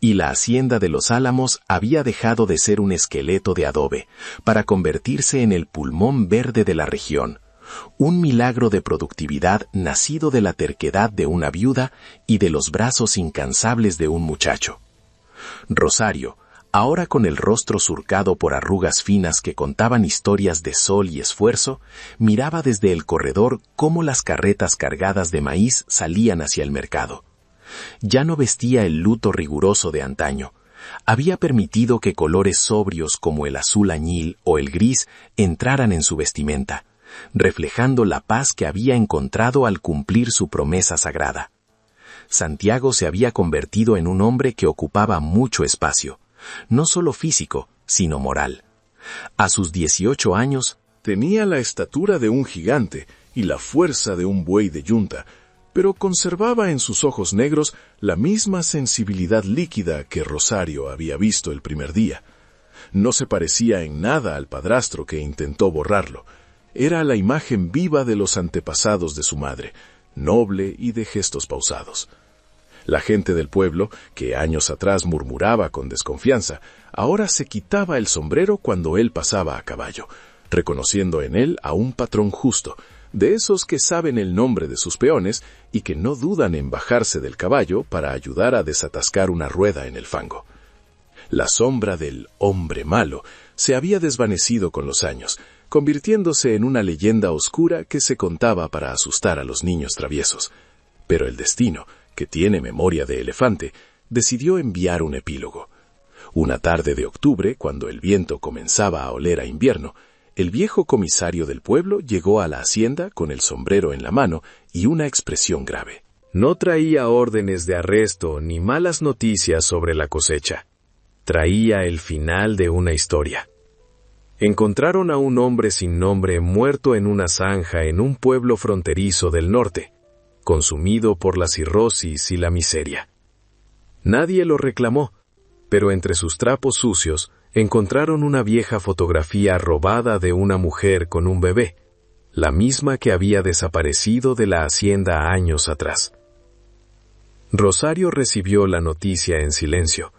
Speaker 1: y la hacienda de los Álamos había dejado de ser un esqueleto de adobe para convertirse en el pulmón verde de la región, un milagro de productividad nacido de la terquedad de una viuda y de los brazos incansables de un muchacho. Rosario, ahora con el rostro surcado por arrugas finas que contaban historias de sol y esfuerzo, miraba desde el corredor cómo las carretas cargadas de maíz salían hacia el mercado. Ya no vestía el luto riguroso de antaño. Había permitido que colores sobrios como el azul añil o el gris entraran en su vestimenta, reflejando la paz que había encontrado al cumplir su promesa sagrada. Santiago se había convertido en un hombre que ocupaba mucho espacio, no solo físico, sino moral. A sus 18 años,
Speaker 2: tenía la estatura de un gigante y la fuerza de un buey de yunta, pero conservaba en sus ojos negros la misma sensibilidad líquida que Rosario había visto el primer día. No se parecía en nada al padrastro que intentó borrarlo. Era la imagen viva de los antepasados de su madre, noble y de gestos pausados. La gente del pueblo, que años atrás murmuraba con desconfianza, ahora se quitaba el sombrero cuando él pasaba a caballo, reconociendo en él a un patrón justo, de esos que saben el nombre de sus peones y que no dudan en bajarse del caballo para ayudar a desatascar una rueda en el fango. La sombra del hombre malo
Speaker 1: se había desvanecido con los años, convirtiéndose en una leyenda oscura que se contaba para asustar a los niños traviesos. Pero el destino, que tiene memoria de elefante, decidió enviar un epílogo. Una tarde de octubre, cuando el viento comenzaba a oler a invierno, el viejo comisario del pueblo llegó a la hacienda con el sombrero en la mano y una expresión grave.
Speaker 3: No traía órdenes de arresto ni malas noticias sobre la cosecha. Traía el final de una historia. Encontraron a un hombre sin nombre muerto en una zanja en un pueblo fronterizo del norte, consumido por la cirrosis y la miseria. Nadie lo reclamó, pero entre sus trapos sucios encontraron una vieja fotografía robada de una mujer con un bebé, la misma que había desaparecido de la hacienda años atrás. Rosario recibió la noticia en silencio,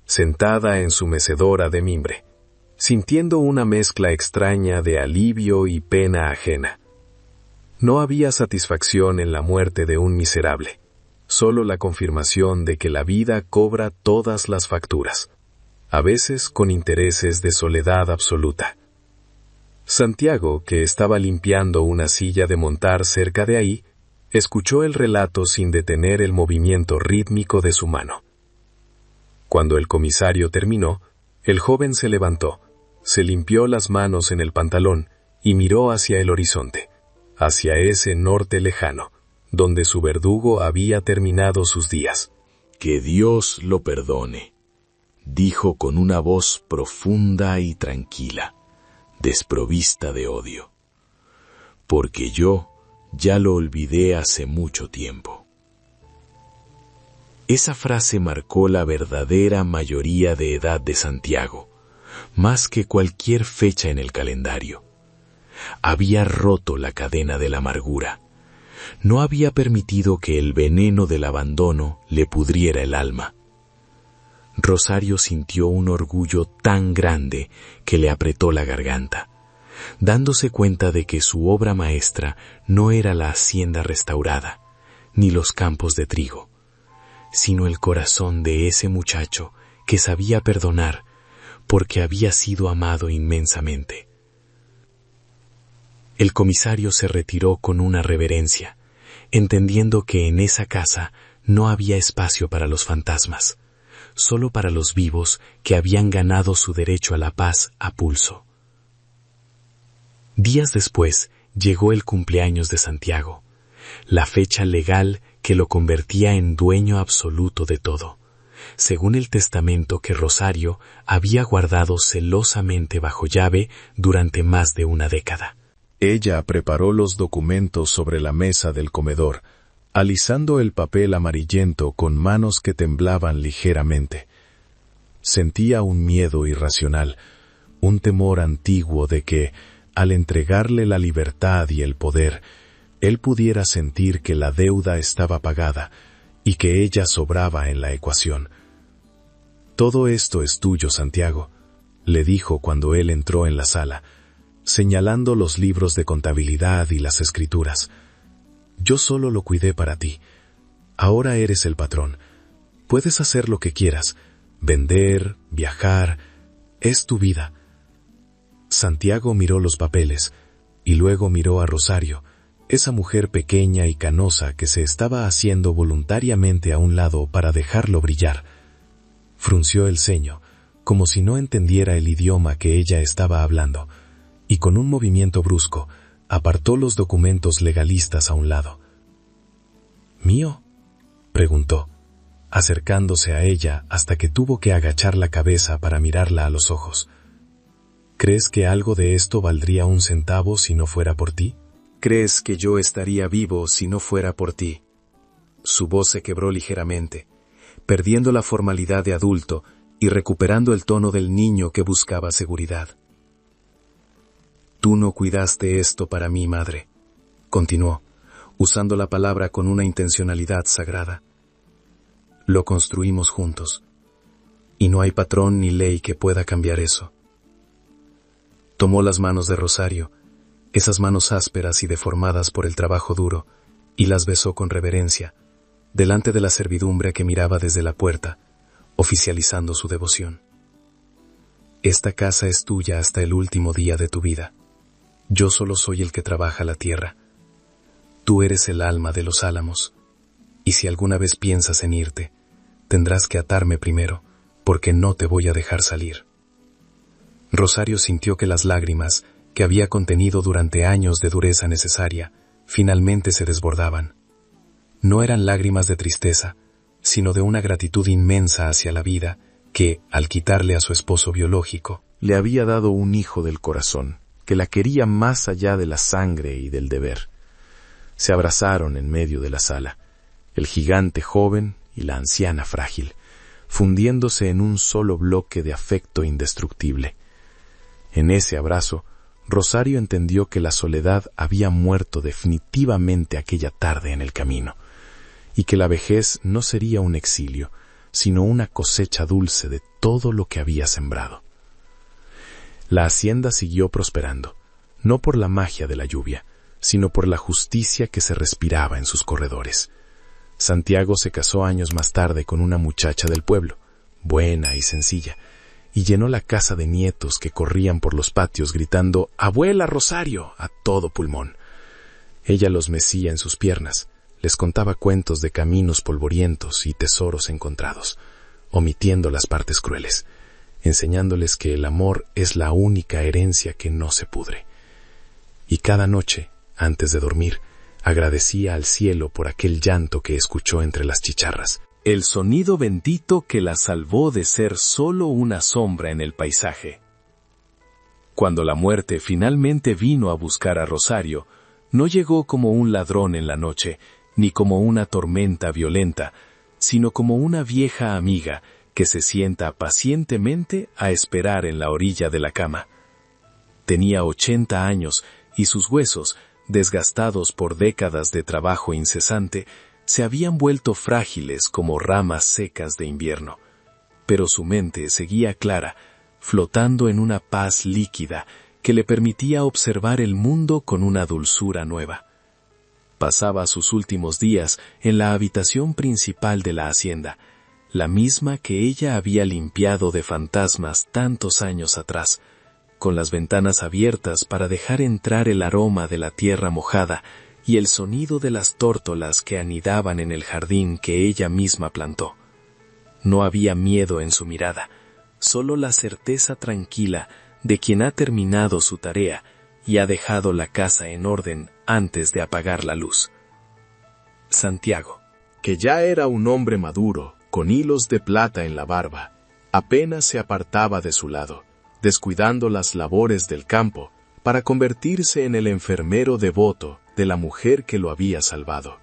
Speaker 3: sentada en su mecedora de mimbre, sintiendo una mezcla extraña de alivio y pena ajena. No había satisfacción en la muerte de un miserable, solo la confirmación de que la vida cobra todas las facturas, a veces con intereses de soledad absoluta. Santiago, que estaba limpiando una silla de montar cerca de ahí, escuchó el relato sin detener el movimiento rítmico de su mano. Cuando el comisario terminó, el joven se levantó, se limpió las manos en el pantalón y miró hacia el horizonte, hacia ese norte lejano, donde su verdugo había terminado sus días.
Speaker 2: «Que Dios lo perdone», dijo con una voz profunda y tranquila, desprovista de odio, «porque yo ya lo olvidé hace mucho tiempo». Esa frase marcó la verdadera mayoría de edad de Santiago, más que cualquier fecha en el calendario. Había roto la cadena de la amargura. No había permitido que el veneno del abandono le pudriera el alma. Rosario sintió un orgullo tan grande que le apretó la garganta, dándose cuenta de que su obra maestra no era la hacienda restaurada, ni los campos de trigo, sino el corazón de ese muchacho que sabía perdonar porque había sido amado inmensamente. El comisario se retiró con una reverencia, entendiendo que en esa casa no había espacio para los fantasmas, solo para los vivos que habían ganado su derecho a la paz a pulso. Días después llegó el cumpleaños de Santiago, la fecha legal que lo convertía en dueño absoluto de todo, según el testamento que Rosario había guardado celosamente bajo llave durante más de una década.
Speaker 5: Ella preparó los documentos sobre la mesa del comedor, alisando el papel amarillento con manos que temblaban ligeramente. Sentía un miedo irracional, un temor antiguo de que, al entregarle la libertad y el poder, él pudiera sentir que la deuda estaba pagada y que ella sobraba en la ecuación. «Todo esto es tuyo, Santiago», le dijo cuando él entró en la sala, señalando los libros de contabilidad y las escrituras. «Yo solo lo cuidé para ti. Ahora eres el patrón. Puedes hacer lo que quieras, vender, viajar, es tu vida». Santiago miró los papeles y luego miró a Rosario, esa mujer pequeña y canosa que se estaba haciendo voluntariamente a un lado para dejarlo brillar. Frunció el ceño, como si no entendiera el idioma que ella estaba hablando, y con un movimiento brusco, apartó los documentos legalistas a un lado. «¿Mío?», preguntó, acercándose a ella hasta que tuvo que agachar la cabeza para mirarla a los ojos. «¿Crees que algo de esto valdría un centavo si no fuera por ti?
Speaker 3: ¿Crees que yo estaría vivo si no fuera por ti?». Su voz se quebró ligeramente, perdiendo la formalidad de adulto y recuperando el tono del niño que buscaba seguridad. «Tú no cuidaste esto para mí, madre», continuó, usando la palabra con una intencionalidad sagrada. «Lo construimos juntos, y no hay patrón ni ley que pueda cambiar eso». Tomó las manos de Rosario, esas manos ásperas y deformadas por el trabajo duro, y las besó con reverencia, delante de la servidumbre que miraba desde la puerta, oficializando su devoción. Esta casa es tuya hasta el último día de tu vida. Yo solo soy el que trabaja la tierra. Tú eres el alma de los álamos. Y si alguna vez piensas en irte, tendrás que atarme primero, porque no te voy a dejar salir. Rosario sintió que las lágrimas, que había contenido durante años de dureza necesaria, finalmente se desbordaban. No eran lágrimas de tristeza, sino de una gratitud inmensa hacia la vida que, al quitarle a su esposo biológico,
Speaker 2: le había dado un hijo del corazón, que la quería más allá de la sangre y del deber. Se abrazaron en medio de la sala, el gigante joven y la anciana frágil, fundiéndose en un solo bloque de afecto indestructible. En ese abrazo, Rosario entendió que la soledad había muerto definitivamente aquella tarde en el camino, y que la vejez no sería un exilio, sino una cosecha dulce de todo lo que había sembrado. La hacienda siguió prosperando, no por la magia de la lluvia, sino por la justicia que se respiraba en sus corredores. Santiago se casó años más tarde con una muchacha del pueblo, buena y sencilla, y llenó la casa de nietos que corrían por los patios gritando «¡Abuela Rosario!» a todo pulmón. Ella los mecía en sus piernas, les contaba cuentos de caminos polvorientos y tesoros encontrados, omitiendo las partes crueles, enseñándoles que el amor es la única herencia que no se pudre. Y cada noche, antes de dormir, agradecía al cielo por aquel llanto que escuchó entre las chicharras,
Speaker 1: el sonido bendito que la salvó de ser solo una sombra en el paisaje. Cuando la muerte finalmente vino a buscar a Rosario, no llegó como un ladrón en la noche, ni como una tormenta violenta, sino como una vieja amiga que se sienta pacientemente a esperar en la orilla de la cama. Tenía 80 años y sus huesos, desgastados por décadas de trabajo incesante, se habían vuelto frágiles como ramas secas de invierno, pero su mente seguía clara, flotando en una paz líquida que le permitía observar el mundo con una dulzura nueva. Pasaba sus últimos días en la habitación principal de la hacienda, la misma que ella había limpiado de fantasmas tantos años atrás, con las ventanas abiertas para dejar entrar el aroma de la tierra mojada y el sonido de las tórtolas que anidaban en el jardín que ella misma plantó. No había miedo en su mirada, solo la certeza tranquila de quien ha terminado su tarea y ha dejado la casa en orden antes de apagar la luz. Santiago,
Speaker 2: que ya era un hombre maduro, con hilos de plata en la barba, apenas se apartaba de su lado, descuidando las labores del campo para convertirse en el enfermero devoto de la mujer que lo había salvado.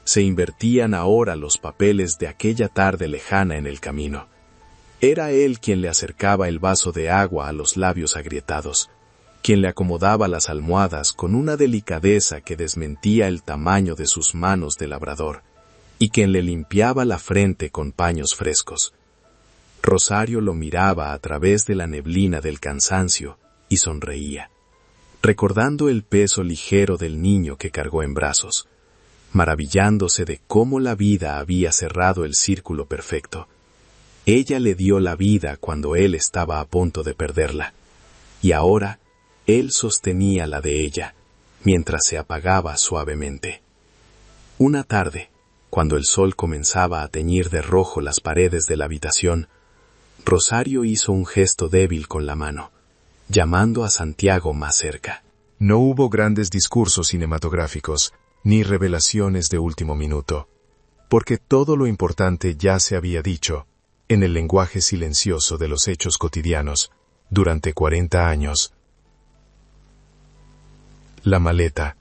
Speaker 2: Se invertían ahora los papeles de aquella tarde lejana en el camino. Era él quien le acercaba el vaso de agua a los labios agrietados, quien le acomodaba las almohadas con una delicadeza que desmentía el tamaño de sus manos de labrador, y quien le limpiaba la frente con paños frescos. Rosario lo miraba a través de la neblina del cansancio y sonreía, recordando el peso ligero del niño que cargó en brazos, maravillándose de cómo la vida había cerrado el círculo perfecto. Ella le dio la vida cuando él estaba a punto de perderla, y ahora él sostenía la de ella, mientras se apagaba suavemente. Una tarde, cuando el sol comenzaba a teñir de rojo las paredes de la habitación, Rosario hizo un gesto débil con la mano, llamando a Santiago más cerca.
Speaker 5: No hubo grandes discursos cinematográficos, ni revelaciones de último minuto, porque todo lo importante ya se había dicho, en el lenguaje silencioso de los hechos cotidianos, durante 40 años. La maleta,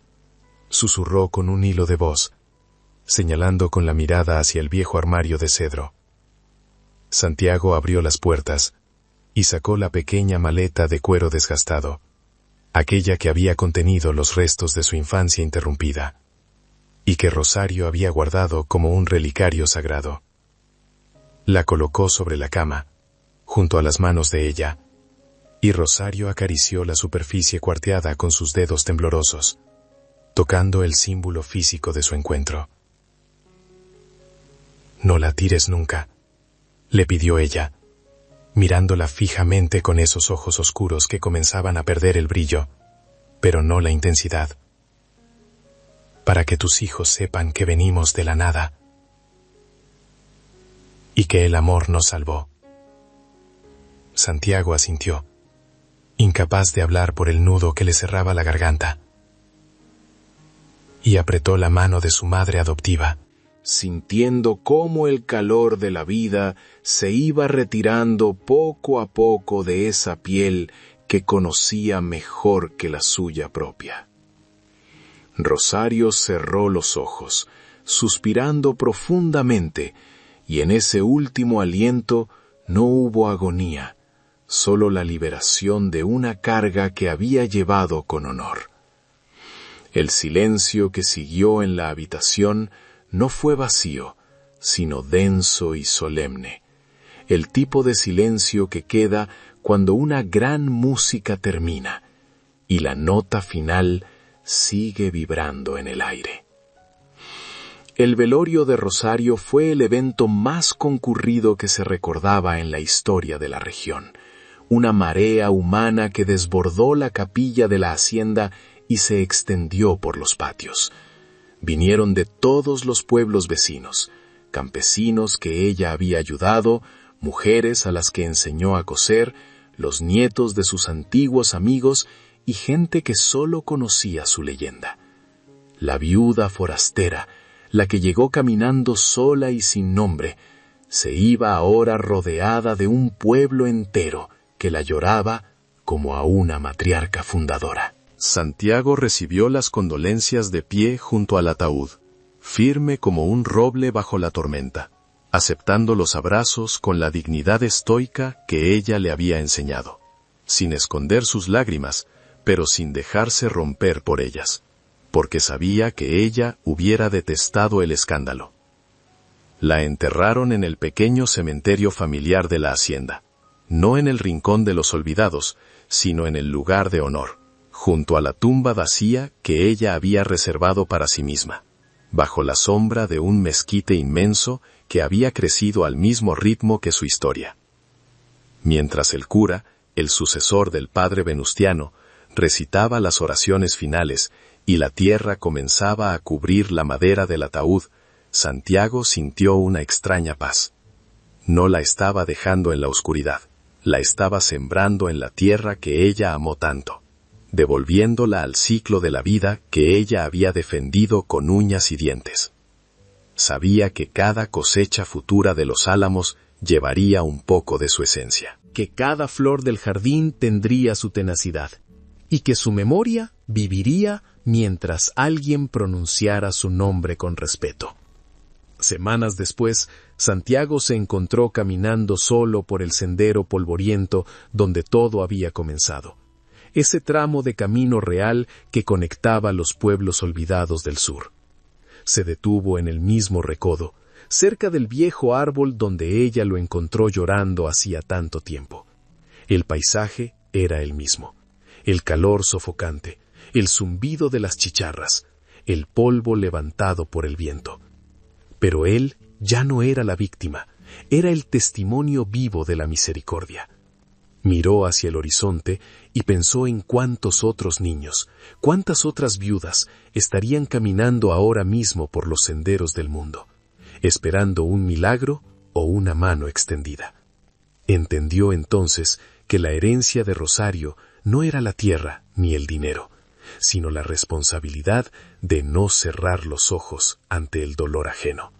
Speaker 5: susurró con un hilo de voz, señalando con la mirada hacia el viejo armario de cedro. Santiago abrió las puertas y sacó la pequeña maleta de cuero desgastado, aquella que había contenido los restos de su infancia interrumpida, y que Rosario había guardado como un relicario sagrado. La colocó sobre la cama, junto a las manos de ella, y Rosario acarició la superficie cuarteada con sus dedos temblorosos, tocando el símbolo físico de su encuentro. «No la tires nunca», le pidió ella.
Speaker 2: mirándola fijamente con esos ojos oscuros que comenzaban a perder el brillo, pero no la intensidad. Para que tus hijos sepan que venimos de la nada y que el amor nos salvó. Santiago asintió, incapaz de hablar por el nudo que le cerraba la garganta, y apretó la mano de su madre adoptiva, sintiendo cómo el calor de la vida se iba retirando poco a poco de esa piel que conocía mejor que la suya propia. Rosario cerró los ojos, suspirando profundamente, y en ese último aliento no hubo agonía, solo la liberación de una carga que había llevado con honor. El silencio que siguió en la habitación no fue vacío, sino denso y solemne, el tipo de silencio que queda cuando una gran música termina y la nota final sigue vibrando en el aire. El velorio de Rosario fue el evento más concurrido que se recordaba en la historia de la región, una marea humana que desbordó la capilla de la hacienda y se extendió por los patios. Vinieron de todos los pueblos vecinos, campesinos que ella había ayudado, mujeres a las que enseñó a coser, los nietos de sus antiguos amigos y gente que solo conocía su leyenda. La viuda forastera, la que llegó caminando sola y sin nombre, se iba ahora rodeada de un pueblo entero que la lloraba como a una matriarca fundadora.
Speaker 1: Santiago recibió las condolencias de pie junto al ataúd, firme como un roble bajo la tormenta, aceptando los abrazos con la dignidad estoica que ella le había enseñado, sin esconder sus lágrimas, pero sin dejarse romper por ellas, porque sabía que ella hubiera detestado el escándalo. La enterraron en el pequeño cementerio familiar de la hacienda, no en el rincón de los olvidados, sino en el lugar de honor, junto a la tumba vacía que ella había reservado para sí misma, bajo la sombra de un mezquite inmenso que había crecido al mismo ritmo que su historia. Mientras el cura, el sucesor del padre Venustiano, recitaba las oraciones finales y la tierra comenzaba a cubrir la madera del ataúd, Santiago sintió una extraña paz. No la estaba dejando en la oscuridad, la estaba sembrando en la tierra que ella amó tanto, devolviéndola al ciclo de la vida que ella había defendido con uñas y dientes. Sabía que cada cosecha futura de los álamos llevaría un poco de su esencia, que cada flor del jardín tendría su tenacidad, y que su memoria viviría mientras alguien pronunciara su nombre con respeto. Semanas después, Santiago se encontró caminando solo por el sendero polvoriento donde todo había comenzado, ese tramo de camino real que conectaba los pueblos olvidados del sur. Se detuvo en el mismo recodo, cerca del viejo árbol donde ella lo encontró llorando hacía tanto tiempo. El paisaje era el mismo, el calor sofocante, el zumbido de las chicharras, el polvo levantado por el viento. Pero él ya no era la víctima, era el testimonio vivo de la misericordia. Miró hacia el horizonte y pensó en cuántos otros niños, cuántas otras viudas estarían caminando ahora mismo por los senderos del mundo, esperando un milagro o una mano extendida. Entendió entonces que la herencia de Rosario no era la tierra ni el dinero, sino la responsabilidad de no cerrar los ojos ante el dolor ajeno.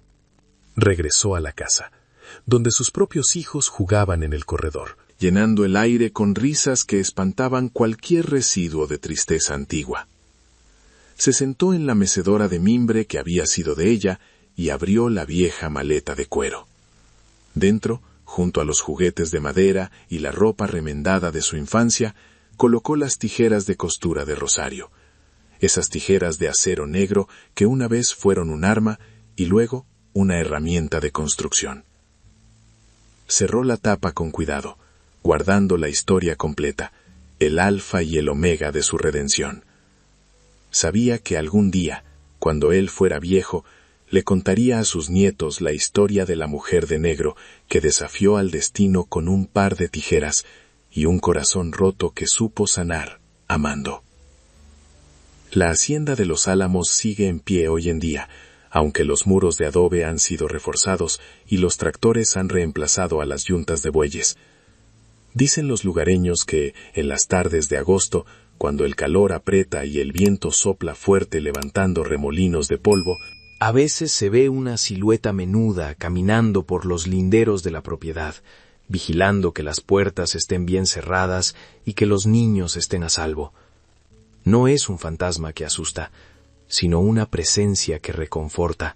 Speaker 1: Regresó a la casa, donde sus propios hijos jugaban en el corredor, llenando el aire con risas que espantaban cualquier residuo de tristeza antigua. Se sentó en la mecedora de mimbre que había sido de ella y abrió la vieja maleta de cuero. Dentro, junto a los juguetes de madera y la ropa remendada de su infancia, colocó las tijeras de costura de Rosario, esas tijeras de acero negro que una vez fueron un arma y luego una herramienta de construcción. Cerró la tapa con cuidado, guardando la historia completa, el alfa y el omega de su redención. Sabía que algún día, cuando él fuera viejo, le contaría a sus nietos la historia de la mujer de negro que desafió al destino con un par de tijeras y un corazón roto que supo sanar, amando. La hacienda de los Álamos sigue en pie hoy en día, aunque los muros de adobe han sido reforzados y los tractores han reemplazado a las yuntas de bueyes. Dicen los lugareños que, en las tardes de agosto, cuando el calor aprieta y el viento sopla fuerte levantando remolinos de polvo,
Speaker 3: a veces se ve una silueta menuda caminando por los linderos de la propiedad, vigilando que las puertas estén bien cerradas y que los niños estén a salvo. No es un fantasma que asusta, sino una presencia que reconforta,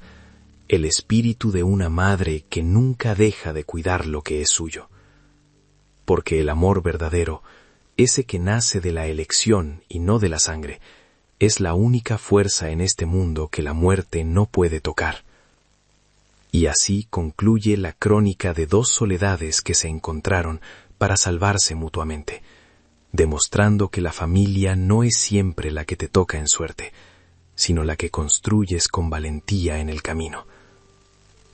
Speaker 3: el espíritu de una madre que nunca deja de cuidar lo que es suyo. Porque el amor verdadero, ese que nace de la elección y no de la sangre, es la única fuerza en este mundo que la muerte no puede tocar. Y así concluye la crónica de dos soledades que se encontraron para salvarse mutuamente, demostrando que la familia no es siempre la que te toca en suerte, sino la que construyes con valentía en el camino.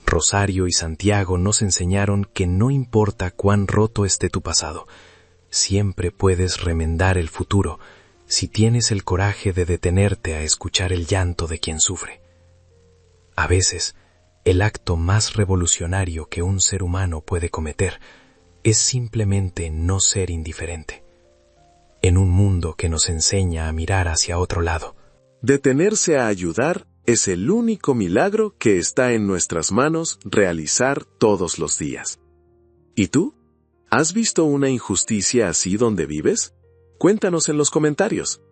Speaker 3: Rosario y Santiago nos enseñaron que no importa cuán roto esté tu pasado, siempre puedes remendar el futuro si tienes el coraje de detenerte a escuchar el llanto de quien sufre. A veces, el acto más revolucionario que un ser humano puede cometer es simplemente no ser indiferente. En un mundo que nos enseña a mirar hacia otro lado,
Speaker 1: detenerse a ayudar es el único milagro que está en nuestras manos realizar todos los días. ¿Y tú? ¿Has visto una injusticia así donde vives? Cuéntanos en los comentarios.